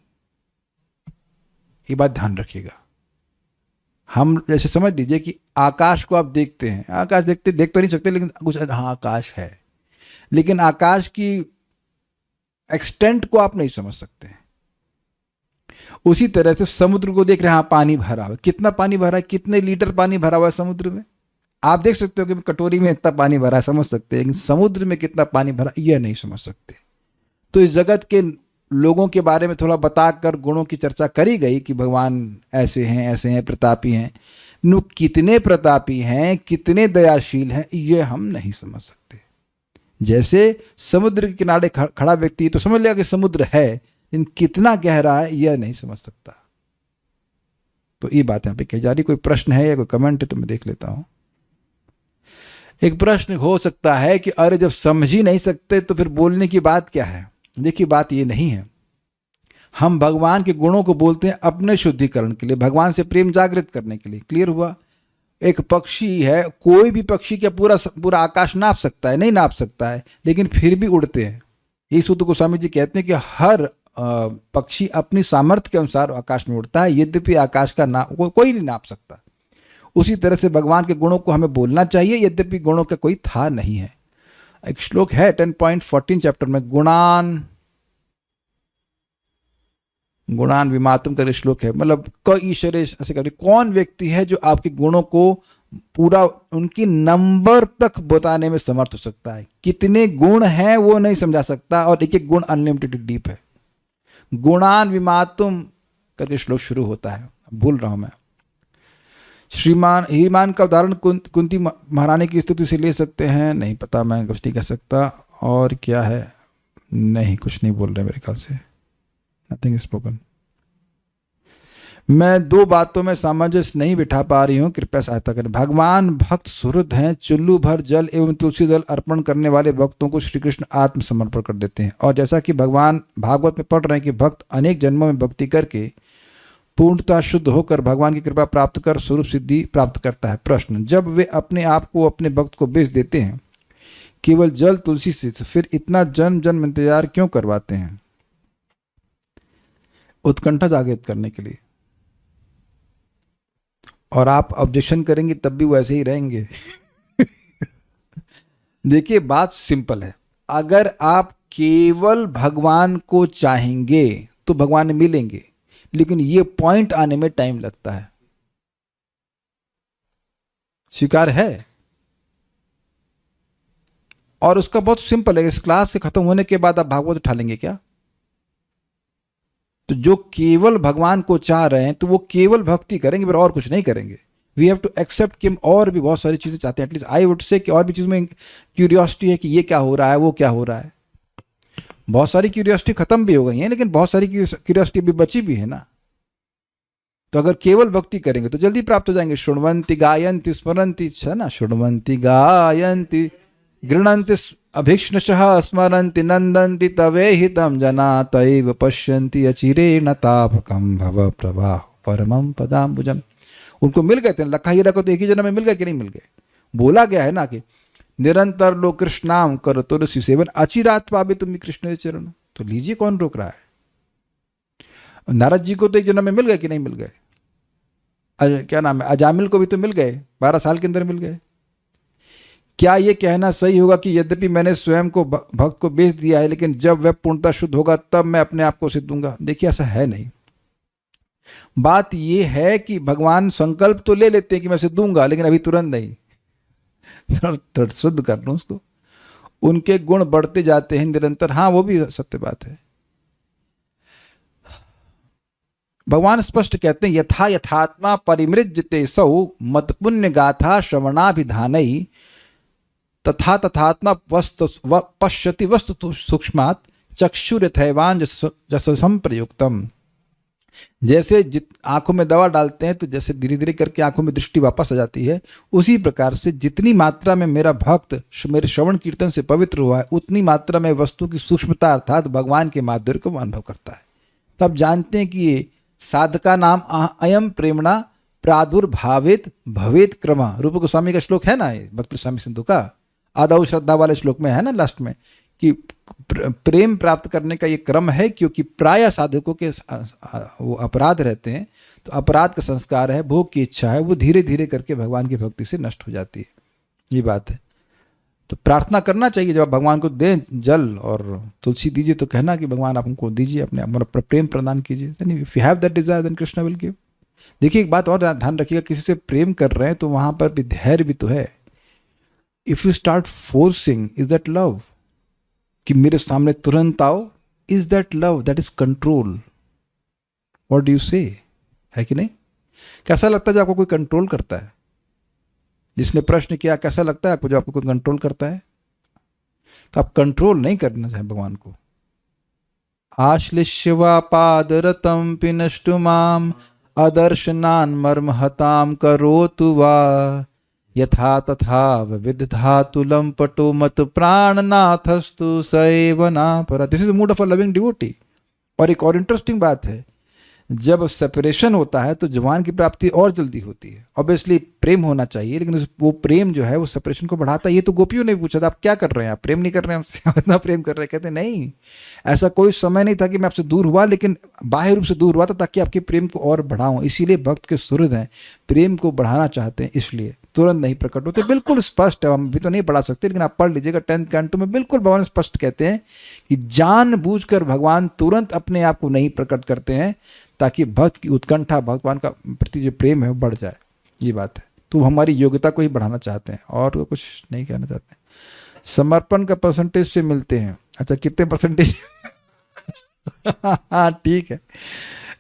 [SPEAKER 1] ये बात ध्यान रखिएगा। हम जैसे समझ लीजिए कि आकाश को आप देखते हैं, आकाश देख तो नहीं सकते, लेकिन कुछ हाँ आकाश है, लेकिन आकाश की एक्सटेंट को आप नहीं समझ सकते। उसी तरह से समुद्र को देख रहे हैं, हाँ पानी भरा हुआ, कितना पानी भरा है, कितने लीटर पानी भरा हुआ है समुद्र में, आप देख सकते हो कि कटोरी में इतना पानी भरा है, समझ सकते हैं, लेकिन समुद्र में कितना पानी भरा यह नहीं समझ सकते। तो इस जगत के लोगों के बारे में थोड़ा बताकर गुणों की चर्चा करी गई कि भगवान ऐसे हैं, प्रतापी हैं। नु कितने प्रतापी हैं, कितने दयाशील हैं, ये हम नहीं समझ सकते। जैसे समुद्र के किनारे खड़ा व्यक्ति तो समझ लेगा कि समुद्र है, लेकिन कितना गहरा है यह नहीं समझ सकता। तो ये बात यहाँ पे कही जा रही। कोई प्रश्न है या कोई कमेंट है तो मैं देख लेता हूँ। एक प्रश्न हो सकता है कि अरे जब समझ ही नहीं सकते तो फिर बोलने की बात क्या है। देखिए बात ये नहीं है, हम भगवान के गुणों को बोलते हैं अपने शुद्धिकरण के लिए, भगवान से प्रेम जागृत करने के लिए। क्लियर हुआ। एक पक्षी है, कोई भी पक्षी क्या पूरा आकाश नाप सकता है? नहीं नाप सकता है, लेकिन फिर भी उड़ते हैं। ये सूत्र गोस्वामी जी कहते हैं कि हर पक्षी अपनी सामर्थ्य के अनुसार आकाश में उड़ता है, यद्यपि आकाश का कोई नहीं नाप सकता। उसी तरह से भगवान के गुणों को हमें बोलना चाहिए, यद्यपि गुणों का कोई था नहीं है। एक श्लोक है 10.14 चैप्टर में, गुणान विमातम कर श्लोक है, मतलब क ईश्वर ऐसे कभी कौन व्यक्ति है जो आपके गुणों को पूरा उनकी नंबर तक बताने में समर्थ हो सकता है। कितने गुण हैं वो नहीं समझा सकता, और एक एक गुण अनलिमिटेड डीप है। गुणान विमातुम करके श्लोक शुरू होता है, भूल रहा हूं मैं। श्रीमान हीमान का उदाहरण कुंती महारानी की स्तुति से ले सकते हैं, नहीं पता, मैं कुछ नहीं कह सकता। और क्या है, नहीं कुछ नहीं बोल रहे मेरे ख्याल से, नथिंग स्पोकन। मैं दो बातों में सामंजस्य नहीं बिठा पा रही हूँ, कृपया सहायता करें। भगवान भक्त सुहृद हैं, चुल्लू भर जल एवं तुलसी दल अर्पण करने वाले भक्तों को श्री कृष्ण आत्मसमर्पण कर देते हैं। और जैसा कि भगवान भागवत में पढ़ रहे हैं कि भक्त अनेक जन्मों में भक्ति करके पूर्णतः शुद्ध होकर भगवान की कृपा प्राप्त कर स्वरूप सिद्धि प्राप्त करता है। प्रश्न, जब वे अपने आप को अपने भक्त को बेच देते हैं केवल जल तुलसी से, फिर इतना जन्म जन्म इंतजार क्यों करवाते हैं? उत्कंठा जागृत करने के लिए। और आप ऑब्जेक्शन करेंगे तब भी वो ऐसे ही रहेंगे। देखिए बात सिंपल है, अगर आप केवल भगवान को चाहेंगे तो भगवान मिलेंगे, लेकिन ये पॉइंट आने में टाइम लगता है। स्वीकार है? और उसका बहुत सिंपल है, इस क्लास के खत्म होने के बाद आप भागवत उठा लेंगे क्या? तो जो केवल भगवान को चाह रहे हैं तो वो केवल भक्ति करेंगे, फिर और कुछ नहीं करेंगे। वी हैव टू एक्सेप्ट कि हम और भी बहुत सारी चीजें चाहते हैं। एटलीस्ट आई वुड से कि और भी चीज़ों में क्यूरियोसिटी है कि ये क्या हो रहा है, वो क्या हो रहा है। बहुत सारी क्यूरियोसिटी खत्म भी हो गई है, लेकिन बहुत सारी क्यूरियोसिटी भी बची भी है ना। तो अगर केवल भक्ति करेंगे तो जल्दी प्राप्त हो जाएंगे। शृण्वन्ति गायन्ति स्मरन्ति, है ना, शृण्वन्ति गायन्ति गृह्णन्ति अभीक्ष्णशः स्मरन्ति नन्दन्ति तवेहितं जना तैव पश्यन्ति अचिरेण तापकं भव प्रवाह परमं पदाम्बुजम्। उनको मिल गए थे लखा हीरा को, तो एक ही जन्म में मिल गए कि नहीं मिल गए? बोला गया है ना कि निरंतर लो कृष्णाम करो तो रसि सेवन अचिरात पावे तुम कृष्ण चरण। तो लीजिए, कौन रोक रहा है? नारद जी को तो एक जन्म में मिल गए कि नहीं मिल गए? क्या नाम है, अजामिल को भी तो मिल गए, 12 साल के अंदर मिल गए। क्या ये कहना सही होगा कि यद्यपि मैंने स्वयं को भक्त को बेच दिया है, लेकिन जब वह पूर्णतः शुद्ध होगा तब मैं अपने आप को उसे दूंगा? देखिए, ऐसा है नहीं। बात ये है कि भगवान संकल्प तो ले लेते हैं कि मैं उसे दूंगा, लेकिन अभी तुरंत नहीं। थोड़ा शुद्ध कर लो उसको। उनके गुण बढ़ते जाते हैं निरंतर। हाँ, वो भी सत्य बात है। भगवान स्पष्ट कहते हैं, यथा यथात्मा परिमृज्यते सौ मत पुण्य गाथा श्रवणाभिधानई तथा तथात्मा पश्यति वस्तु सूक्ष्मात् चक्षुरथैवान जसम प्रयुक्तम। जैसे आंखों में दवा डालते हैं तो जैसे धीरे धीरे करके आंखों में दृष्टि वापस आ जाती है, उसी प्रकार से जितनी मात्रा में मेरा भक्त मेरे श्रवण कीर्तन से पवित्र हुआ है, उतनी मात्रा में वस्तु की सूक्ष्मता अर्थात भगवान के माधुर्य को अनुभव करता है। तब जानते हैं कि ये साधका नाम अयम प्रेमणा प्रादुर्भावित भवेत क्रम। रूप गोस्वामी का श्लोक है ना, ये भक्ति स्वामी सिंधु का आदौ श्रद्धा वाले श्लोक में है ना, लास्ट में, कि प्रेम प्राप्त करने का ये क्रम है, क्योंकि प्राय साधकों के वो अपराध रहते हैं, तो अपराध का संस्कार है, भोग की इच्छा है, वो धीरे धीरे करके भगवान की भक्ति से नष्ट हो जाती है। ये बात है। तो प्रार्थना करना चाहिए, जब आप भगवान को दें जल और तुलसी दीजिए तो कहना कि भगवान आप हमको दीजिए, अपने प्रेम प्रदान कीजिए। If you have that desire then Krishna will give. देखिए, एक बात और ध्यान रखिएगा, किसी से प्रेम कर रहे हैं तो वहां पर भी धैर्य भी तो है। If you start forcing, is that love? कि मेरे सामने तुरंत आओ, is that love? That is control. What do you से? है कि नहीं? कैसा लगता है जब आपको कोई कंट्रोल करता है? जिसने प्रश्न किया, कैसा लगता है आपको जब आपको कोई कंट्रोल करता है? तो आप कंट्रोल नहीं करना चाहें भगवान को। आश्लिष्यवा पादरतम पिनष्टु माम अदर्शनान मर्महताम करोतु वा यथा तथा विदधातुलम पटो मत प्राणनाथस्तु सैवना परा। This is the mood of a loving devotee. और एक और इंटरेस्टिंग बात है, जब सेपरेशन होता है तो जवान की प्राप्ति और जल्दी होती है। ऑब्वियसली प्रेम होना चाहिए, लेकिन वो प्रेम जो है वो सेपरेशन को बढ़ाता है। ये तो गोपियों ने पूछा था, आप क्या कर रहे हैं? आप प्रेम नहीं कर रहे हैं हमसे? इतना प्रेम कर रहे हैं? कहते नहीं, ऐसा कोई समय नहीं था कि मैं आपसे दूर हुआ, लेकिन बाह्य रूप से दूर हुआ था ताकि आपके प्रेम को और बढ़ाऊं। इसीलिए भक्त के सुहृद हैं, प्रेम को बढ़ाना चाहते हैं, इसलिए तुरंत नहीं प्रकट होते। बिल्कुल स्पष्ट है, हम भी तो नहीं बढ़ा सकते, लेकिन आप पढ़ लीजिएगा 10th कैंटो में बिल्कुल भगवान स्पष्ट कहते हैं कि जानबूझकर भगवान तुरंत अपने आप को नहीं प्रकट करते हैं ताकि भक्त की उत्कंठा, भगवान का प्रति जो प्रेम है वो बढ़ जाए। ये बात है। तो हम हमारी योग्यता को ही बढ़ाना चाहते हैं और कुछ नहीं कहना चाहते हैं। समर्पण का परसेंटेज से मिलते हैं। अच्छा, कितने परसेंटेज? हाँ, ठीक है।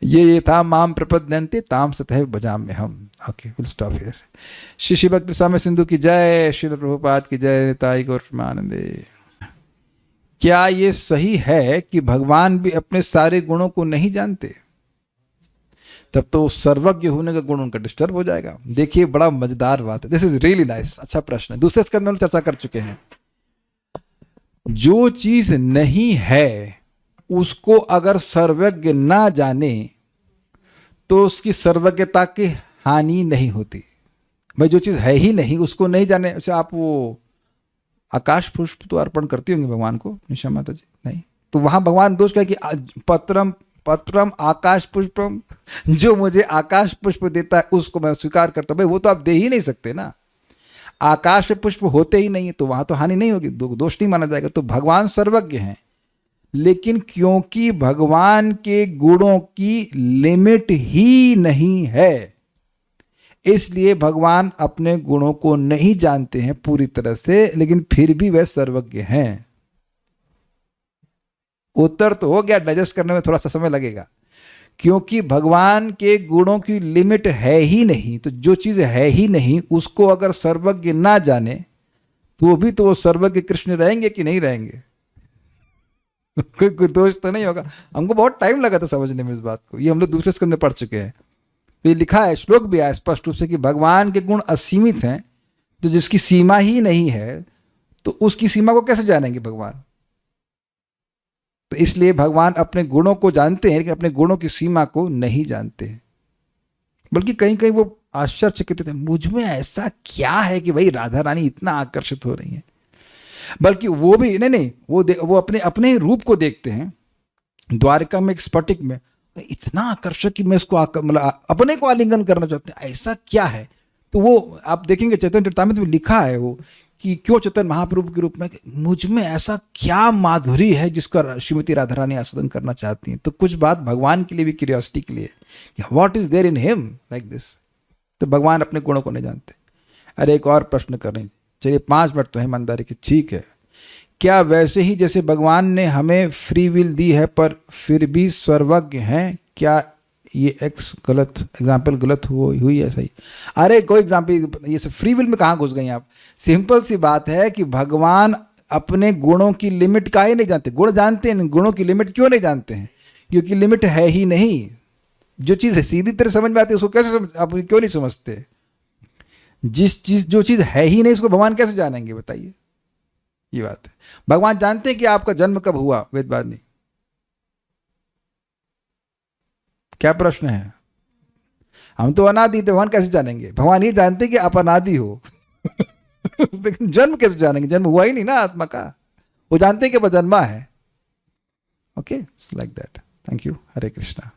[SPEAKER 1] ये था माम प्रपद्यन्ते ताम सतैव भजाम्य हम। Okay, will stop here. Shri भक्ति स्वामी सिंधु की जय, श्रील प्रभुपाद की जय, निताई गौर प्रेमानंदे। क्या ये सही है कि भगवान भी अपने सारे गुणों को नहीं जानते? तब तो सर्वज्ञ होने का गुण उनका डिस्टर्ब हो जाएगा। देखिए, बड़ा मजेदार बात है। This is really nice. अच्छा प्रश्न है। दूसरे स्कंद में हम चर्चा कर चुके हैं। जो चीज नहीं है उसको अगर सर्वज्ञ ना जाने तो उसकी सर्वज्ञता की हानि नहीं होती। भाई, जो चीज है ही नहीं उसको नहीं जाने। अच्छा, आप वो आकाश पुष्प तो अर्पण करती होंगे भगवान को, निशा माता जी? नहीं, तो वहां भगवान दोष कहे कि पत्रम आकाश पुष्पम, जो मुझे आकाश पुष्प देता है उसको मैं स्वीकार करता हूं। भाई, वो तो आप दे ही नहीं सकते ना। आकाश में पुष्प होते ही नहीं है तो वहां तो हानि नहीं होगी, दोष नहीं माना जाएगा। तो भगवान सर्वज्ञ हैं, लेकिन क्योंकि भगवान के गुणों की लिमिट ही नहीं है, इसलिए भगवान अपने गुणों को नहीं जानते हैं पूरी तरह से, लेकिन फिर भी वह सर्वज्ञ हैं। उत्तर तो हो गया, डाइजेस्ट करने में थोड़ा सा समय लगेगा। क्योंकि भगवान के गुणों की लिमिट है ही नहीं, तो जो चीज है ही नहीं उसको अगर सर्वज्ञ ना जाने तो भी तो वो सर्वज्ञ कृष्ण रहेंगे कि नहीं रहेंगे? कोई दोष तो नहीं होगा। हमको बहुत टाइम लगा था समझने में इस बात को। ये हम लोग दूसरे स्कंद में पढ़ चुके हैं। तो ये लिखा है, श्लोक भी आया स्पष्ट रूप से कि भगवान के गुण असीमित हैं, तो जिसकी सीमा ही नहीं है तो उसकी सीमा को कैसे जानेंगे भगवान? तो इसलिए भगवान अपने गुणों को जानते हैं, लेकिन अपने गुणों की सीमा को नहीं जानते हैं। बल्कि कहीं कहीं वो आश्चर्यचकित थे, मुझ में ऐसा क्या है कि भाई राधा रानी इतना आकर्षित हो रही है। बल्कि वो भी नहीं, वो अपने अपने रूप को देखते हैं। द्वारका में एक स्फटिक में इतना आकर्षक कि मैं इसको मतलब अपने को आलिंगन करना चाहते हैं, ऐसा क्या है? तो वो आप देखेंगे चैतन्य चरितामृत में लिखा है वो कि क्यों चैतन्य महाप्रभु के रूप में, मुझ में ऐसा क्या माधुरी है जिसका श्रीमती राधा रानी आस्वादन करना चाहती हैं। तो कुछ बात भगवान के लिए भी क्यूरियोसिटी के लिए, what is there in him like this. तो भगवान अपने गुणों को नहीं जानते। अरे एक और प्रश्न करें, चलिए 5 मिनट तो है ईमानदारी की, ठीक है। क्या वैसे ही जैसे भगवान ने हमें फ्री विल दी है पर फिर भी सर्वज्ञ हैं, क्या ये एग्जाम्पल गलत हुई है? सही। अरे कोई एग्जाम्पल, ये सब फ्री विल में कहाँ घुस गई आप? सिंपल सी बात है कि भगवान अपने गुणों की लिमिट का ही नहीं जानते। गुण जानते हैं, गुणों की लिमिट क्यों नहीं जानते हैं? क्योंकि लिमिट है ही नहीं। जो चीज़ है सीधी तरह समझ में आती है उसको कैसे आप क्यों नहीं समझते? जो चीज़ है ही नहीं उसको भगवान कैसे जानेंगे बताइए? ये बात है। भगवान जानते हैं कि आपका जन्म कब हुआ, वेदवाद नहीं। क्या प्रश्न है? हम तो अनादि, तो भगवान कैसे जानेंगे? भगवान ये जानते हैं कि आप अनादि हो लेकिन जन्म कैसे जानेंगे? जन्म हुआ ही नहीं ना आत्मा का। वो जानते हैं कि वह जन्मा है। Okay, like that. Thank you. Hare Krishna.